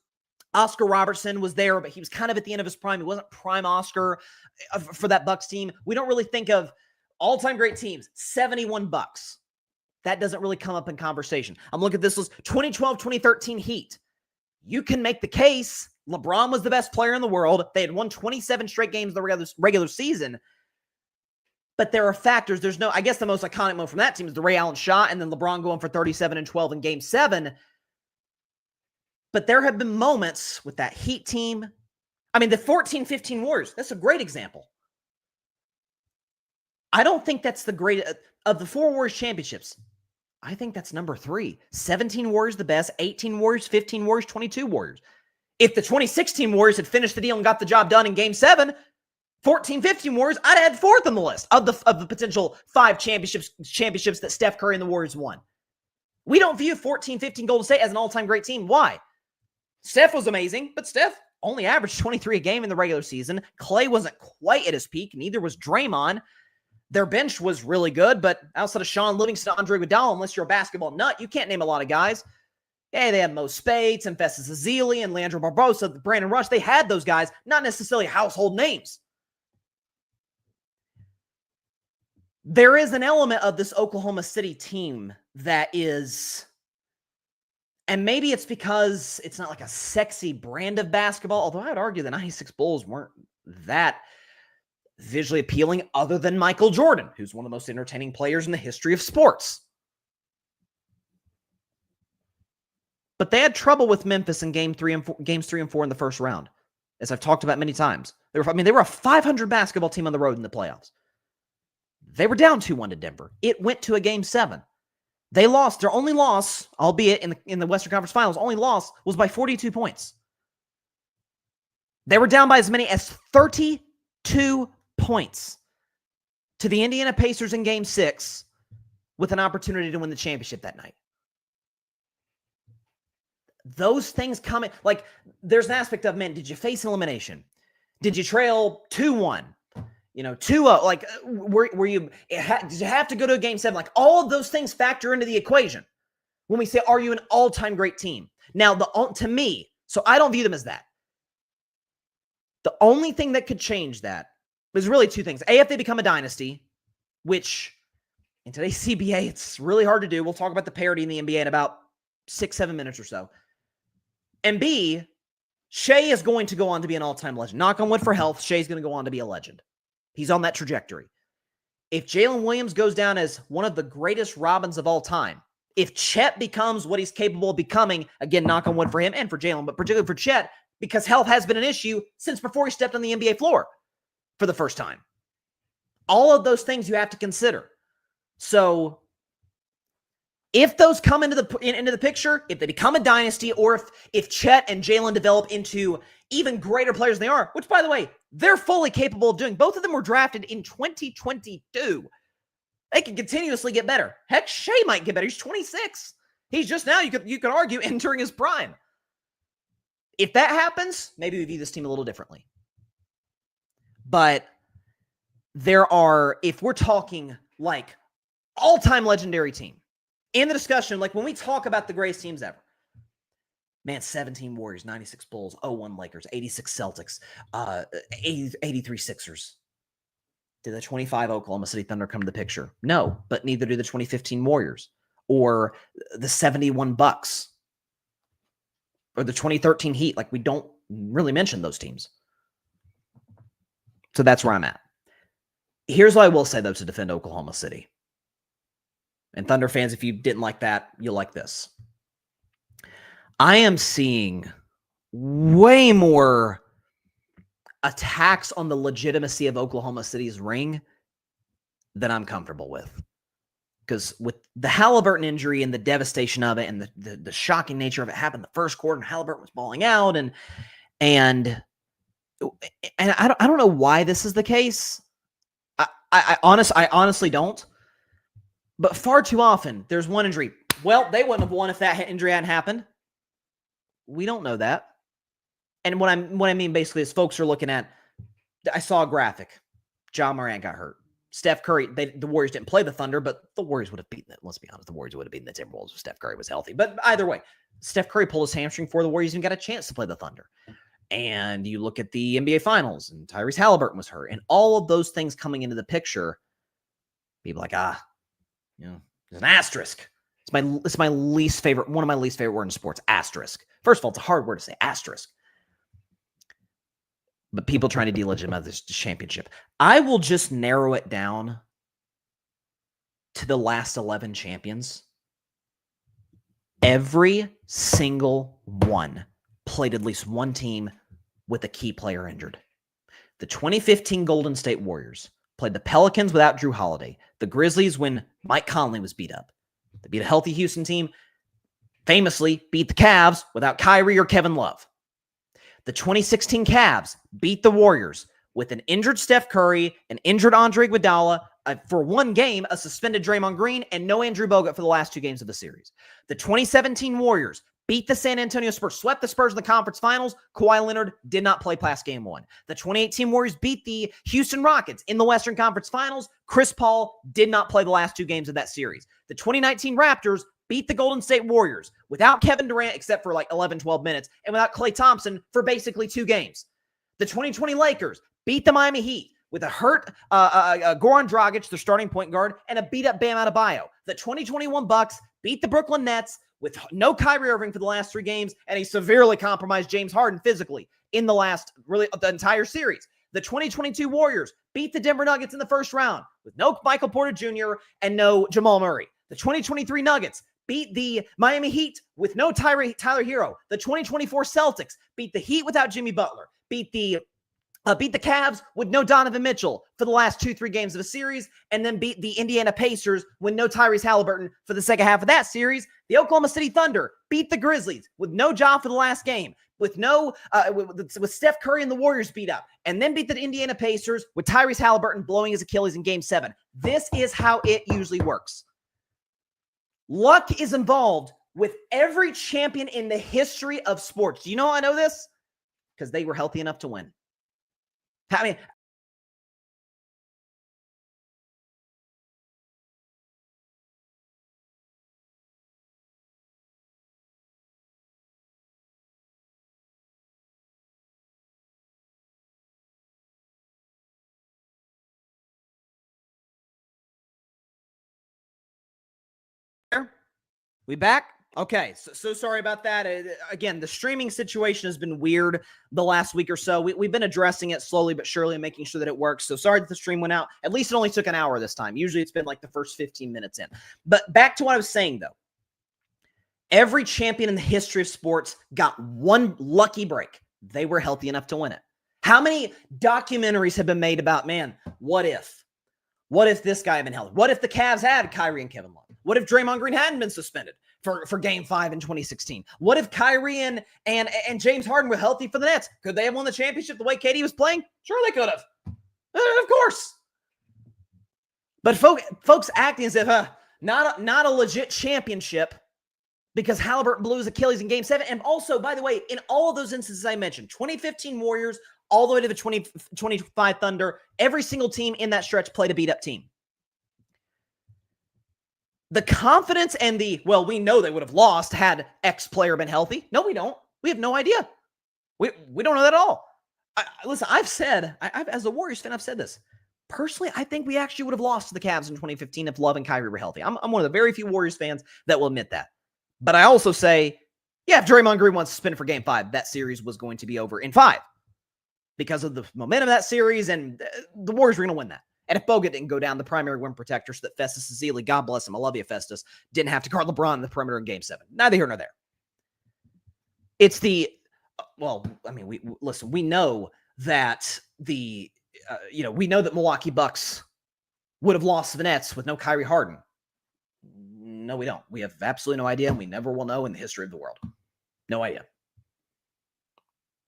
Oscar Robertson was there, but he was kind of at the end of his prime. He wasn't prime Oscar for that Bucks team. We don't really think of all-time great teams. 71 bucks. That doesn't really come up in conversation. I'm looking at this list. 2012, 2013 Heat. You can make the case. LeBron was the best player in the world. They had won 27 straight games in the regular season. But there are factors. There's no, I guess the most iconic moment from that team is the Ray Allen shot and then LeBron going for 37 and 12 in game 7. But there have been moments with that Heat team. I mean, the 14-15 Warriors, that's a great example. I don't think that's the greatest of the 4 Warriors championships. I think that's number 3. 17 Warriors the best, 18 Warriors, 15 Warriors, 22 Warriors. If the 2016 Warriors had finished the deal and got the job done in game 7, 14-15 Warriors, I'd add 4th on the list of the potential 5 championships that Steph Curry and the Warriors won. We don't view 14-15 Golden State as an all-time great team. Why? Steph was amazing, but Steph only averaged 23 a game in the regular season. Clay wasn't quite at his peak, neither was Draymond. Their bench was really good, but outside of Sean Livingston, Andre Iguodala, unless you're a basketball nut, you can't name a lot of guys. Hey, they had Mo Spates and Festus Ezeli and Leandro Barbosa, Brandon Rush. They had those guys, not necessarily household names. There is an element of this Oklahoma City team that is, and maybe it's because it's not like a sexy brand of basketball, although I would argue the 96 Bulls weren't that visually appealing other than Michael Jordan, who's one of the most entertaining players in the history of sports. But they had trouble with Memphis in games 3 and 4 in the first round, as I've talked about many times. They were a 500 basketball team on the road in the playoffs. They were down 2-1 to Denver. It went to a game 7. They lost. Their only loss, albeit in the Western Conference Finals, only loss was by 42 points. They were down by as many as 32 points to the Indiana Pacers in game 6 with an opportunity to win the championship that night. Those things come in. Like, there's an aspect of, man, did you face elimination? Did you trail 2-1? 2-0, like, were you, did you have to go to a game 7? Like, all of those things factor into the equation when we say, are you an all-time great team? Now, to me, so I don't view them as that. The only thing that could change that is really 2 things. A, if they become a dynasty, which in today's CBA, it's really hard to do. We'll talk about the parity in the NBA in about 6-7 minutes or so. And B, Shai is going to go on to be an all-time legend. Knock on wood for health, Shai's going to go on to be a legend. He's on that trajectory. If Jalen Williams goes down as one of the greatest Robins of all time, if Chet becomes what he's capable of becoming, again, knock on wood for him and for Jalen, but particularly for Chet, because health has been an issue since before he stepped on the NBA floor for the first time. All of those things you have to consider. So if those come into the picture, if they become a dynasty, or if Chet and Jalen develop into even greater players than they are, which, by the way, they're fully capable of doing. Both of them were drafted in 2022. They can continuously get better. Heck, Shai might get better. He's 26. He's just now, you could argue, entering his prime. If that happens, maybe we view this team a little differently. But if we're talking like all-time legendary team, in the discussion, like when we talk about the greatest teams ever, man, 17 Warriors, 96 Bulls, 01 Lakers, 86 Celtics, 83 Sixers. Did the 25 Oklahoma City Thunder come to the picture? No, but neither do the 2015 Warriors or the 71 Bucks or the 2013 Heat. Like, we don't really mention those teams. So that's where I'm at. Here's what I will say, though, to defend Oklahoma City. And Thunder fans, if you didn't like that, you'll like this. I am seeing way more attacks on the legitimacy of Oklahoma City's ring than I'm comfortable with. Because with the Haliburton injury and the devastation of it and the shocking nature of it happened the first quarter and Haliburton was balling out and I don't know why this is the case. I honestly don't. But far too often, there's one injury. Well, they wouldn't have won if that injury hadn't happened. We don't know that. And what I mean basically is folks are looking at, I saw a graphic. Ja Morant got hurt. Steph Curry, the Warriors didn't play the Thunder, but the Warriors would have beaten it. Let's be honest, the Warriors would have beaten the Timberwolves if Steph Curry was healthy. But either way, Steph Curry pulled his hamstring before the Warriors even got a chance to play the Thunder. And you look at the NBA Finals, and Tyrese Halliburton was hurt. And all of those things coming into the picture, people like, there's an asterisk. It's my least favorite, one of my least favorite words in sports, asterisk. First of all, it's a hard word to say, asterisk. But people trying to delegitimize this championship. I will just narrow it down to the last 11 champions. Every single one played at least one team with a key player injured. The 2015 Golden State Warriors played the Pelicans without Drew Holiday. The Grizzlies when Mike Conley was beat up. They beat a healthy Houston team. Famously beat the Cavs without Kyrie or Kevin Love. The 2016 Cavs beat the Warriors with an injured Steph Curry, an injured Andre Iguodala, for one game, a suspended Draymond Green, and no Andrew Bogut for the last 2 games of the series. The 2017 Warriors beat the San Antonio Spurs, swept the Spurs in the conference finals. Kawhi Leonard did not play past game 1. The 2018 Warriors beat the Houston Rockets in the Western Conference Finals. Chris Paul did not play the last 2 games of that series. The 2019 Raptors beat the Golden State Warriors without Kevin Durant except for like 11, 12 minutes and without Klay Thompson for basically 2 games. The 2020 Lakers beat the Miami Heat with a hurt Goran Dragic, their starting point guard, and a beat-up Bam Adebayo. The 2021 Bucks beat the Brooklyn Nets with no Kyrie Irving for the last 3 games and a severely compromised James Harden physically in the entire series. The 2022 Warriors beat the Denver Nuggets in the first round with no Michael Porter Jr. and no Jamal Murray. The 2023 Nuggets beat the Miami Heat with no Tyler Hero. The 2024 Celtics beat the Heat without Jimmy Butler. Beat the Cavs with no Donovan Mitchell for the last 2-3 games of a series, and then beat the Indiana Pacers with no Tyrese Halliburton for the second half of that series. The Oklahoma City Thunder beat the Grizzlies with no Ja for the last game, with Steph Curry and the Warriors beat up, and then beat the Indiana Pacers with Tyrese Halliburton blowing his Achilles in Game 7. This is how it usually works. Luck is involved with every champion in the history of sports. Do you know how I know this? Because they were healthy enough to win. I mean, we back? Okay, so sorry about that. Again, the streaming situation has been weird the last week or so. We've been addressing it slowly but surely and making sure that it works. So sorry that the stream went out. At least it only took an hour this time. Usually it's been like the first 15 minutes in. But back to what I was saying, though. Every champion in the history of sports got one lucky break. They were healthy enough to win it. How many documentaries have been made about, man, what if? What if this guy had been healthy? What if the Cavs had Kyrie and Kevin Love? What if Draymond Green hadn't been suspended for Game 5 in 2016? What if Kyrie and James Harden were healthy for the Nets? Could they have won the championship the way KD was playing? Sure they could have. Of course. But folks acting as if not a legit championship because Haliburton blew his Achilles in Game 7. And also, by the way, in all of those instances I mentioned, 2015 Warriors, all the way to the 2025 Thunder, every single team in that stretch played a beat-up team. The confidence and we know they would have lost had X player been healthy. No, we don't. We have no idea. We don't know that at all. Listen, I've said, as a Warriors fan, I've said this. Personally, I think we actually would have lost to the Cavs in 2015 if Love and Kyrie were healthy. I'm one of the very few Warriors fans that will admit that. But I also say, yeah, if Draymond Green wants to spin for Game 5, that series was going to be over in 5 because of the momentum of that series, and the Warriors were going to win that. And if Bogut didn't go down, the primary rim protector, so that Festus Ezeli, God bless him, I love you, Festus, didn't have to guard LeBron in the perimeter in Game 7. Neither here nor there. It's we know that we know that Milwaukee Bucks would have lost to the Nets with no Kyrie Harden. No, we don't. We have absolutely no idea, and we never will know in the history of the world. No idea.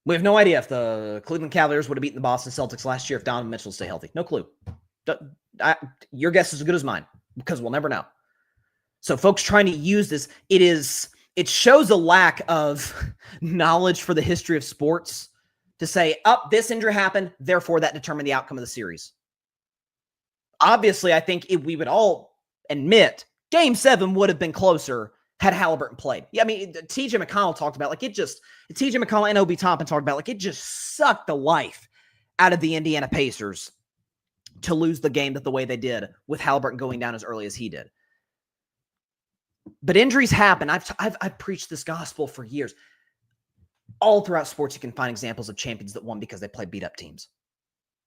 We have no idea if the Cleveland Cavaliers would have beaten the Boston Celtics last year if Donovan Mitchell stayed healthy. No clue. Your guess is as good as mine because we'll never know. So folks trying to use this, it shows a lack of knowledge for the history of sports to say, this injury happened, therefore that determined the outcome of the series. Obviously, I think if we would all admit Game 7 would have been closer had Haliburton played. Yeah, I mean, TJ McConnell talked about, like, TJ McConnell and Obi Toppin talked about, like, it just sucked the life out of the Indiana Pacers to lose the game the way they did with Haliburton going down as early as he did. But injuries happen. I've preached this gospel for years. All throughout sports, you can find examples of champions that won because they played beat-up teams.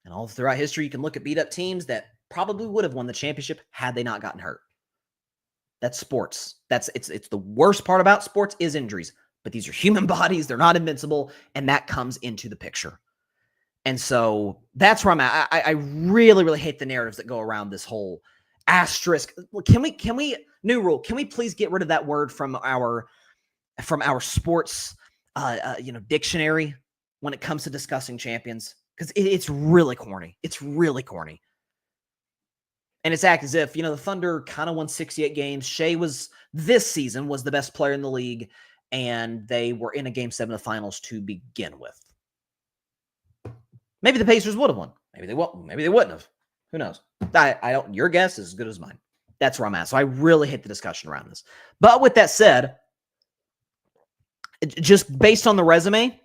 And all throughout history, you can look at beat-up teams that probably would have won the championship had they not gotten hurt. That's sports. It's the worst part about sports is injuries. But these are human bodies. They're not invincible. And that comes into the picture. And so that's where I'm at. I really, really hate the narratives that go around this whole asterisk. Can we, new rule, can we please get rid of that word from our sports, dictionary when it comes to discussing champions? Because it's really corny. It's really corny. And it's act as if, the Thunder kind of won 68 games. Shai this season was the best player in the league, and they were in a Game 7 of the finals to begin with. Maybe the Pacers would have won. Maybe they won't. Maybe they wouldn't have. Who knows? I don't. Your guess is as good as mine. That's where I'm at. So I really hate the discussion around this. But with that said, just based on the resume,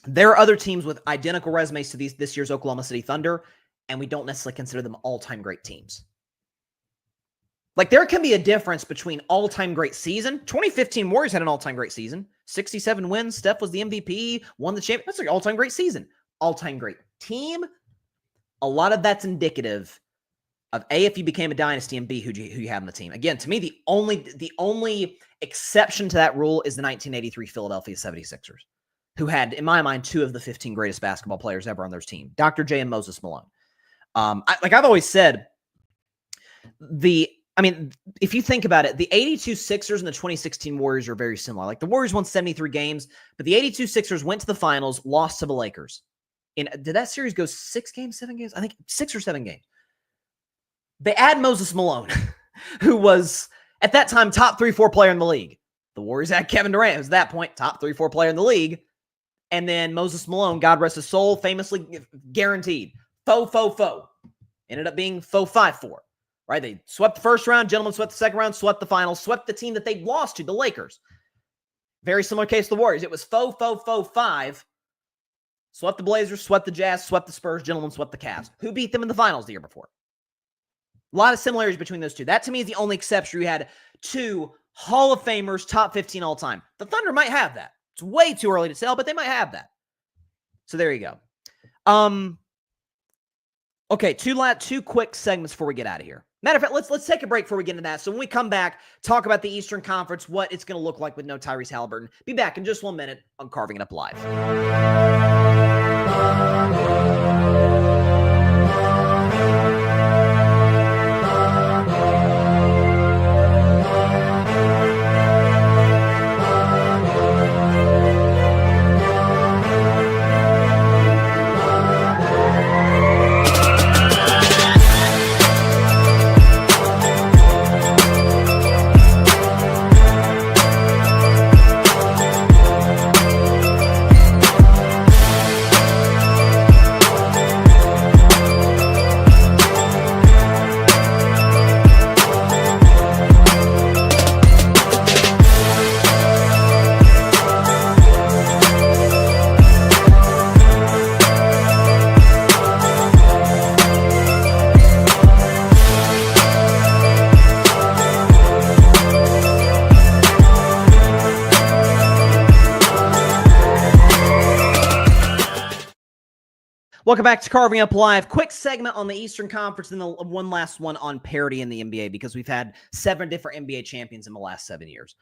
there are other teams with identical resumes to this year's Oklahoma City Thunder, and we don't necessarily consider them all-time great teams. Like, there can be a difference between all-time great season. 2015 Warriors had an all-time great season. 67 wins. Steph was the MVP, won the championship. That's an all-time great season. All-time great team. A lot of that's indicative of A, if you became a dynasty, and B, who you have on the team. Again, to me, the only exception to that rule is the 1983 Philadelphia 76ers, who had, in my mind, 2 of the 15 greatest basketball players ever on their team, Dr. J and Moses Malone. I've always said, if you think about it, the 82 Sixers and the 2016 Warriors are very similar. Like, the Warriors won 73 games, but the 82 Sixers went to the finals, lost to the Lakers. Did that series go 6 games, 7 games? I think 6 or 7 games. They add Moses Malone, who was, at that time, top 3-4 player in the league. The Warriors had Kevin Durant, who's at that point top 3-4 player in the league. And then Moses Malone, God rest his soul, famously guaranteed. Faux. Ended up being faux 5-4. Right? They swept the first round, gentlemen swept the second round, swept the finals, swept the team that they lost to, the Lakers. Very similar case to the Warriors. It was faux 5. Swept the Blazers, swept the Jazz, swept the Spurs, gentlemen swept the Cavs. Who beat them in the finals the year before? A lot of similarities between those two. That, to me, is the only exception. You had 2 Hall of Famers, top 15 all time. The Thunder might have that. It's way too early to tell, but they might have that. So there you go. Okay, two quick segments before we get out of here. Matter of fact, let's take a break before we get into that. So when we come back, talk about the Eastern Conference, what it's going to look like with no Tyrese Halliburton. Be back in just 1 minute on Carving It Up Live. Welcome back to Carving Up Live. Quick segment on the Eastern Conference and then one last one on parity in the NBA because we've had 7 different NBA champions in the last 7 years.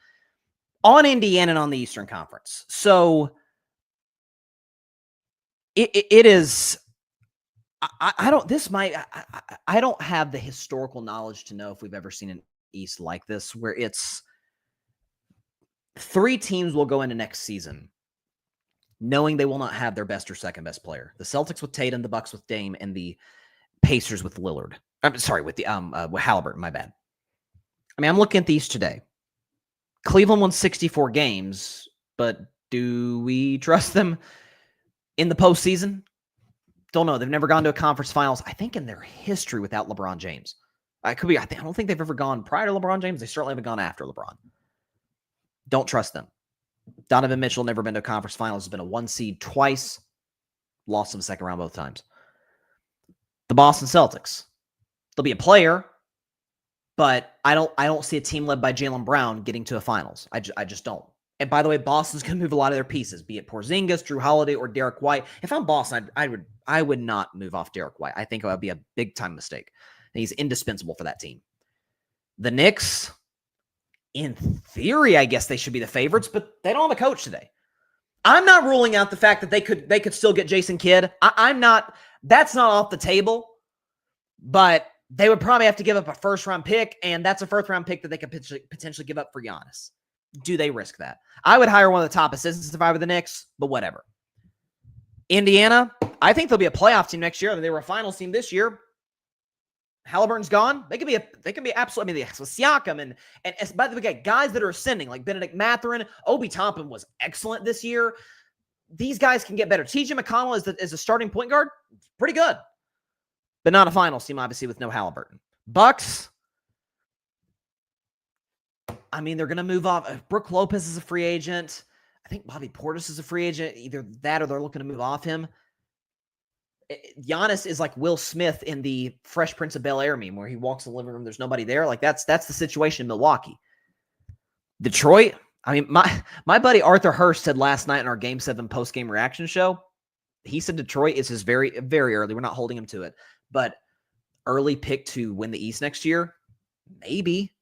On Indiana and on the Eastern Conference. So it is, I don't have the historical knowledge to know if we've ever seen an East like this where it's 3 teams will go into next season knowing they will not have their best or second best player. The Celtics with Tatum, the Bucks with Dame, and the Pacers with Lillard. I'm sorry, with the with Haliburton, my bad. I mean, I'm looking at these today. Cleveland won 64 games, but do we trust them in the postseason? Don't know. They've never gone to a conference finals, I think, in their history without LeBron James. I don't think they've ever gone prior to LeBron James. They certainly haven't gone after LeBron. Don't trust them. Donovan Mitchell never been to a conference finals. Has been a 1 seed twice. Lost in the second round both times. The Boston Celtics. They'll be a player, but I don't see a team led by Jaylen Brown getting to a finals. I just don't. And by the way, Boston's going to move a lot of their pieces, be it Porzingis, Drew Holiday, or Derek White. If I'm Boston, I would not move off Derek White. I think it would be a big time mistake. And he's indispensable for that team. The Knicks, in theory, I guess they should be the favorites, but they don't have a coach today. I'm not ruling out the fact that they could still get Jason Kidd. I'm not. That's not off the table. But they would probably have to give up a first-round pick, and that's a first-round pick that they could potentially give up for Giannis. Do they risk that? I would hire one of the top assistants if I were the Knicks, but whatever. Indiana, I think they'll be a playoff team next year. They were a finals team this year. Haliburton's gone. They could be absolutely. I mean, Siakam and by the way, guys that are ascending like Benedict Mathurin, Obi Toppin was excellent this year. These guys can get better. TJ McConnell is a starting point guard, pretty good, but not a finals team, obviously, with no Haliburton. Bucks. I mean, they're going to move off. Brook Lopez is a free agent. I think Bobby Portis is a free agent. Either that or they're looking to move off him. Giannis is like Will Smith in the Fresh Prince of Bel-Air meme where he walks in the living room, there's nobody there. Like that's the situation in Milwaukee. Detroit, I mean, my buddy Arthur Hurst said last night in our Game 7 post-game reaction show, he said Detroit is his very, very early, we're not holding him to it, but early pick to win the East next year, maybe.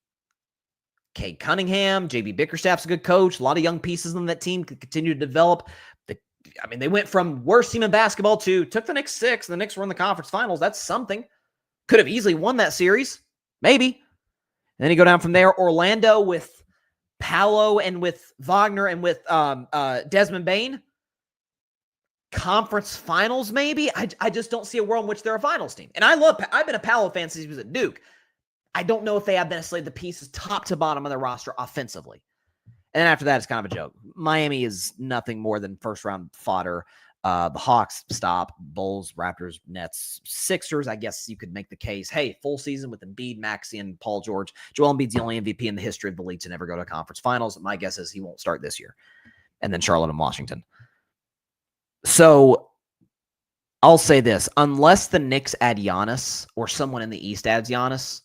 Cade Cunningham, J.B. Bickerstaff's a good coach. A lot of young pieces on that team could continue to develop. They went from worst team in basketball to took the Knicks 6, and the Knicks were in the conference finals. That's something. Could have easily won that series. Maybe. And then you go down from there. Orlando with Paolo and with Wagner and with Desmond Bane. Conference finals, maybe? I just don't see a world in which they're a finals team. And I've been a Paolo fan since he was at Duke. I don't know if they have necessarily the pieces top to bottom of their roster offensively. And then after that, it's kind of a joke. Miami is nothing more than first-round fodder. The Hawks stop. Bulls, Raptors, Nets, Sixers. I guess you could make the case, hey, full season with Embiid, Maxey, and Paul George. Joel Embiid's the only MVP in the history of the league to never go to a conference finals. My guess is he won't start this year. And then Charlotte and Washington. So I'll say this. Unless the Knicks add Giannis or someone in the East adds Giannis,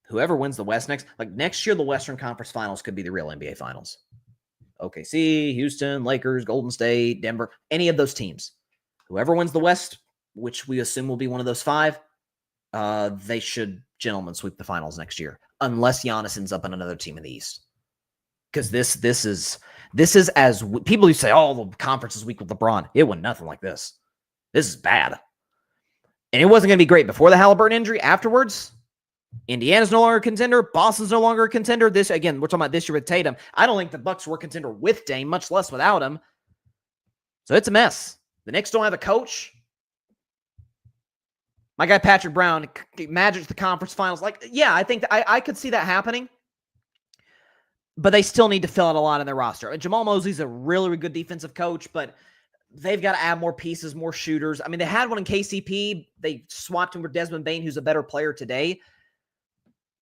whoever wins the West next year, the Western Conference Finals could be the real NBA Finals. OKC, Houston, Lakers, Golden State, Denver, any of those teams. Whoever wins the West, which we assume will be one of those 5, they should gentlemen sweep the finals next year, unless Giannis ends up on another team in the East. Because this is as people who say, oh, the conference is weak with LeBron. It went nothing like this. This is bad. And it wasn't going to be great before the Haliburton injury. Afterwards, Indiana's no longer a contender. Boston's no longer a contender. This, again, we're talking about this year with Tatum. I don't think the Bucks were a contender with Dame, much less without him. So it's a mess. The Knicks don't have a coach. My guy Patrick Brown, Magic's the conference finals. I think I could see that happening. But they still need to fill out a lot in their roster. Jamal Mosley's a really, really good defensive coach, but they've got to add more pieces, more shooters. I mean, they had one in KCP. They swapped him for Desmond Bane, who's a better player today.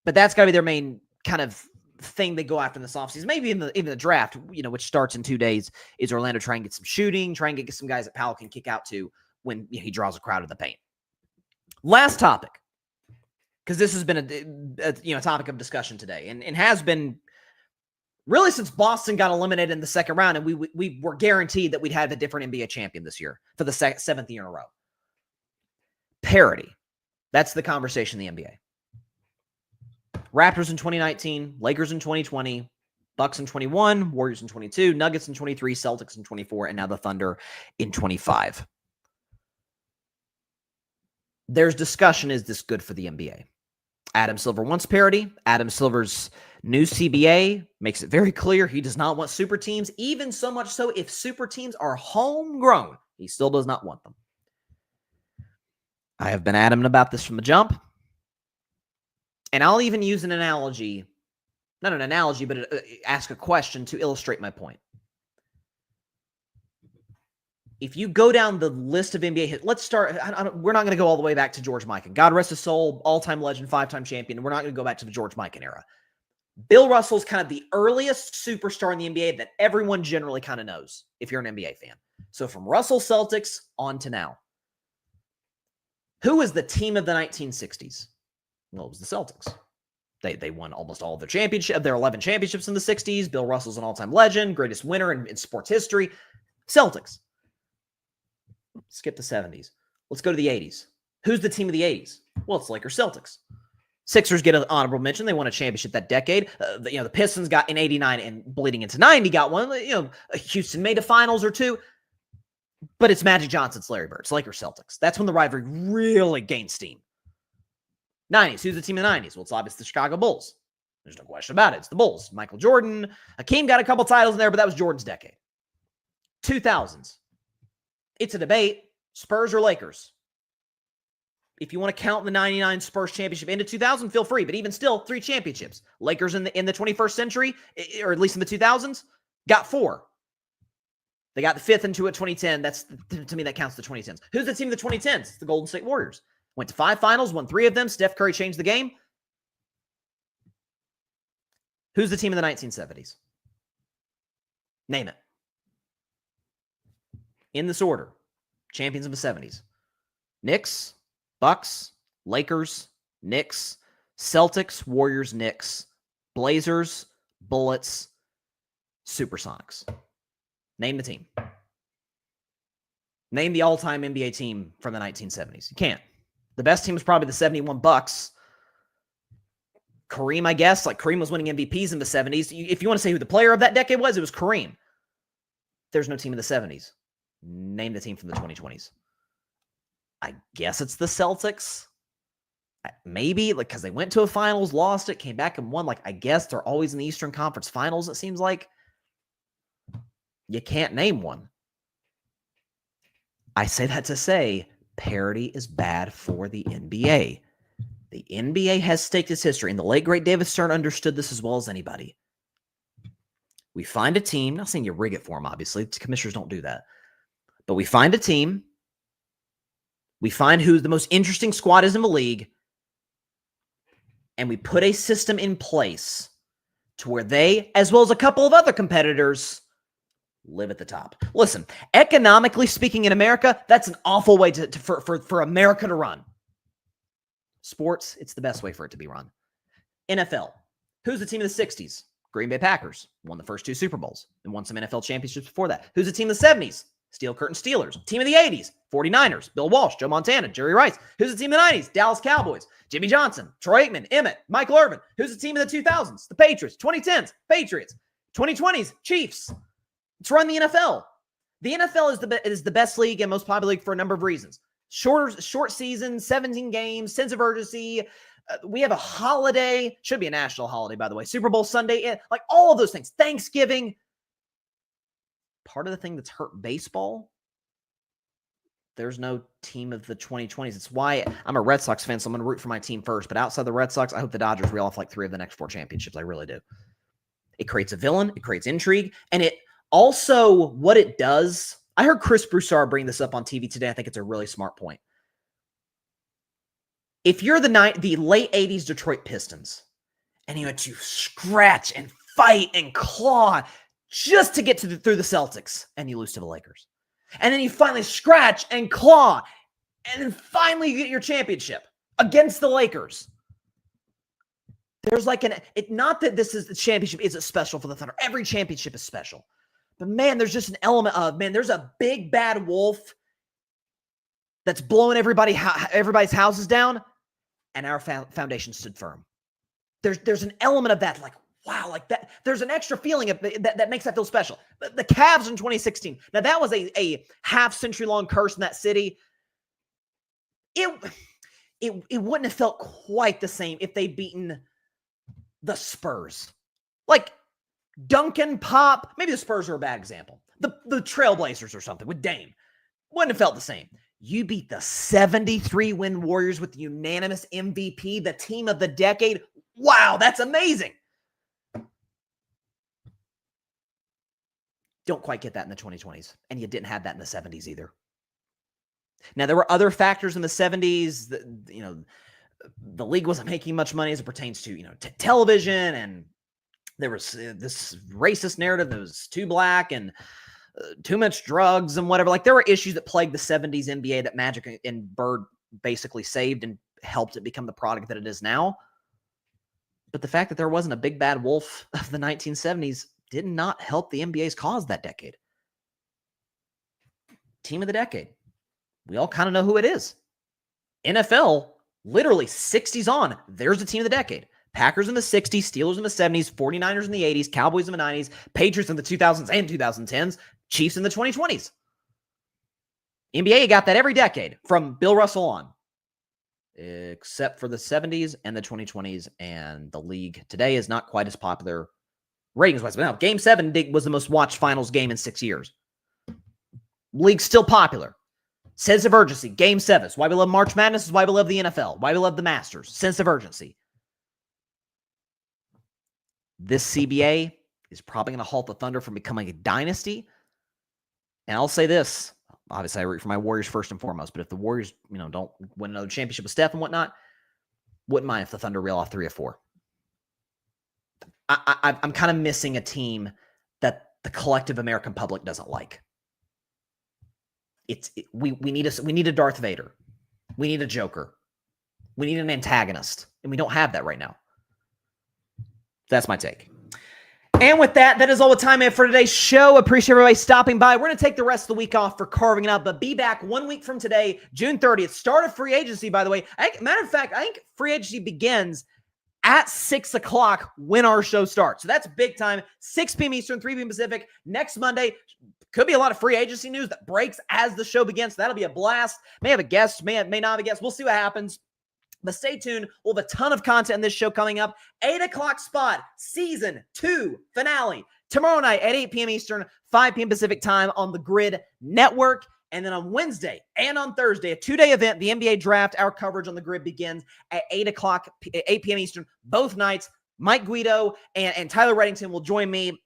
But that's got to be their main kind of thing they go after in this offseason. Maybe even the draft, which starts in 2 days, is Orlando try and get some shooting, try and get some guys that Powell can kick out to when he draws a crowd in the paint. Last topic, because this has been a topic of discussion today and has been really since Boston got eliminated in the second round, and we were guaranteed that we'd have a different NBA champion this year for the 7th year in a row. Parity. That's the conversation in the NBA. Raptors in 2019, Lakers in 2020, Bucks in 21, Warriors in 22, Nuggets in 23, Celtics in 24, and now the Thunder in 25. There's discussion, is this good for the NBA? Adam Silver wants parity. Adam Silver's new CBA makes it very clear he does not want super teams, even so much so if super teams are homegrown, he still does not want them. I have been adamant about this from the jump. And I'll even use an analogy, not an analogy, but ask a question to illustrate my point. if you go down the list of NBA hits, let's start. We're not going to go all the way back to George Mikan. God rest his soul, all-time legend, 5-time champion. We're not going to go back to the George Mikan era. Bill Russell's kind of the earliest superstar in the NBA that everyone generally kind of knows if you're an NBA fan. So from Russell Celtics on to now. Who was the team of the 1960s? Well, it was the Celtics. They won almost all of their 11 championships in the 60s. Bill Russell's an all-time legend, greatest winner in sports history. Celtics. Skip the 70s. Let's go to the 80s. Who's the team of the 80s? Well, it's Lakers Celtics. Sixers get an honorable mention. They won a championship that decade. The Pistons got in 89 and bleeding into 90 got one. Houston made a finals or two. But it's Magic Johnson, it's Larry Bird. It's Lakers Celtics. That's when the rivalry really gained steam. 90s. Who's the team in the 90s? Well, it's obviously the Chicago Bulls. There's no question about it. It's the Bulls. Michael Jordan. Hakeem got a couple titles in there, but that was Jordan's decade. 2000s. It's a debate. Spurs or Lakers? If you want to count the 99 Spurs championship into 2000, feel free. But even still, 3 championships. Lakers in the 21st century, or at least in the 2000s, got 4. They got the 5th into a 2010. That's, to me, that counts the 2010s. Who's the team of the 2010s? It's the Golden State Warriors. Went to 5 finals, won 3 of them. Steph Curry changed the game. Who's the team of the 1970s? Name it. In this order. Champions of the 70s. Knicks, Bucks, Lakers, Knicks, Celtics, Warriors, Knicks, Blazers, Bullets, Supersonics. Name the team. Name the all-time NBA team from the 1970s. You can't. The best team was probably the 71 Bucks. Kareem, I guess. Kareem was winning MVPs in the 70s. If you want to say who the player of that decade was, it was Kareem. There's no team in the 70s. Name the team from the 2020s. I guess it's the Celtics. Maybe, because they went to a finals, lost it, came back and won. I guess they're always in the Eastern Conference Finals, it seems like. You can't name one. I say that to say parity is bad for the NBA. The NBA has staked its history, and the late, great David Stern understood this as well as anybody. We find a team, not saying you rig it for them, obviously. Commissioners don't do that. But we find a team. We find who the most interesting squad is in the league, and we put a system in place to where they, as well as a couple of other competitors, live at the top. Listen, economically speaking in America, that's an awful way for America to run. Sports, it's the best way for it to be run. NFL, who's the team of the 60s? Green Bay Packers. Won the first 2 Super Bowls and won some NFL championships before that. Who's the team of the 70s? Steel Curtain Steelers. Team of the 80s, 49ers, Bill Walsh, Joe Montana, Jerry Rice. Who's the team of the 90s? Dallas Cowboys, Jimmy Johnson, Troy Aikman, Emmett, Michael Irvin. Who's the team of the 2000s? The Patriots. 2010s, Patriots. 2020s, Chiefs. It's run the NFL. The NFL is the best league and most popular league for a number of reasons. Short season, 17 games, sense of urgency. We have a holiday. Should be a national holiday, by the way. Super Bowl Sunday. All of those things. Thanksgiving. Part of the thing that's hurt baseball, there's no team of the 2020s. It's why I'm a Red Sox fan, so I'm going to root for my team first. But outside the Red Sox, I hope the Dodgers reel off 3 of the next 4 championships. I really do. It creates a villain. It creates intrigue. And it also, what it does, I heard Chris Broussard bring this up on TV today. I think it's a really smart point. If you're the late 80s Detroit Pistons, and you had to scratch and fight and claw just to get through the Celtics, and you lose to the Lakers. And then you finally scratch and claw, and then finally you get your championship against the Lakers. There's not that this is the championship isn't special for the Thunder. Every championship is special. But man, there's just an element of, there's a big bad wolf that's blowing everybody's houses down, and our foundation stood firm. There's an element of that, wow, that. There's an extra feeling of that makes that feel special. The Cavs in 2016. Now that was a half-century long curse in that city. It wouldn't have felt quite the same if they'd beaten the Spurs. Duncan, Pop, maybe the Spurs are a bad example. The Trailblazers or something with Dame. Wouldn't have felt the same. You beat the 73-win Warriors with the unanimous MVP, the team of the decade. Wow, that's amazing. Don't quite get that in the 2020s, and you didn't have that in the 70s either. Now, there were other factors in the 70s. The league wasn't making much money as it pertains to, television, and there was this racist narrative that was too black and too much drugs and whatever. Like, there were issues that plagued the 70s NBA that Magic and Bird basically saved and helped it become the product that it is now. But the fact that there wasn't a big bad wolf of the 1970s did not help the NBA's cause that decade. Team of the decade. We all kind of know who it is. NFL, literally 60s on, there's the team of the decade. Packers in the 60s, Steelers in the 70s, 49ers in the 80s, Cowboys in the 90s, Patriots in the 2000s and 2010s, Chiefs in the 2020s. NBA got that every decade from Bill Russell on, except for the 70s and the 2020s, and the league today is not quite as popular ratings-wise. But now, Game 7 was the most watched finals game in 6 years. League's still popular. Sense of urgency, Game 7. It's why we love March Madness. It's why we love the NFL. Why we love the Masters. Sense of urgency. This CBA is probably going to halt the Thunder from becoming a dynasty. And I'll say this. Obviously, I root for my Warriors first and foremost. But if the Warriors, don't win another championship with Steph and whatnot, wouldn't mind if the Thunder reel off 3 or 4. I'm kind of missing a that the collective American public doesn't like. We need a Darth Vader. We need a Joker. We need an antagonist. And we don't have that right now. That's my take. And with that, that is all the time I have for today's show. Appreciate everybody stopping by. We're going to take the rest of the week off for carving it up, but be back 1 week from today, June 30th. Start of free agency, by the way. Matter of fact, I think free agency begins at 6 o'clock when our show starts. So that's big time. 6 p.m. Eastern, 3 p.m. Pacific. Next Monday, could be a lot of free agency news that breaks as the show begins. So that'll be a blast. May have a guest, may not have a guest. We'll see what happens. But stay tuned. We'll have a ton of content in this show coming up. 8 o'clock spot, Season 2 finale. Tomorrow night at 8 p.m. Eastern, 5 p.m. Pacific time on the Grid Network. And then on Wednesday and on Thursday, a 2-day event, the NBA Draft. Our coverage on the Grid begins at 8 p.m. Eastern, both nights. Mike Guido and Tyler Reddington will join me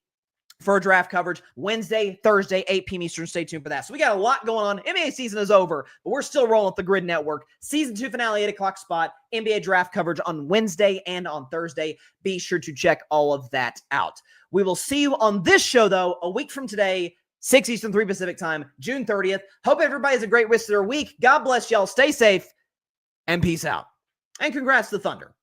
for draft coverage Wednesday, Thursday, 8 p.m. Eastern. Stay tuned for that. So we got a lot going on. NBA season is over, but we're still rolling with the Grid Network. Season 2 finale, 8 o'clock spot. NBA draft coverage on Wednesday and on Thursday. Be sure to check all of that out. We will see you on this show, though, a week from today, 6 Eastern, 3 Pacific time, June 30th. Hope everybody has a great rest of their week. God bless y'all. Stay safe and peace out. And congrats to the Thunder.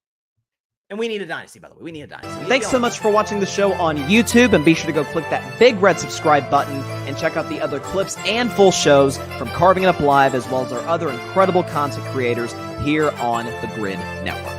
And we need a dynasty, by the way. We need a dynasty. Thanks so much for watching the show on YouTube. And be sure to go click that big red subscribe button and check out the other clips and full shows from Carving It Up Live, as well as our other incredible content creators here on the Grid Network.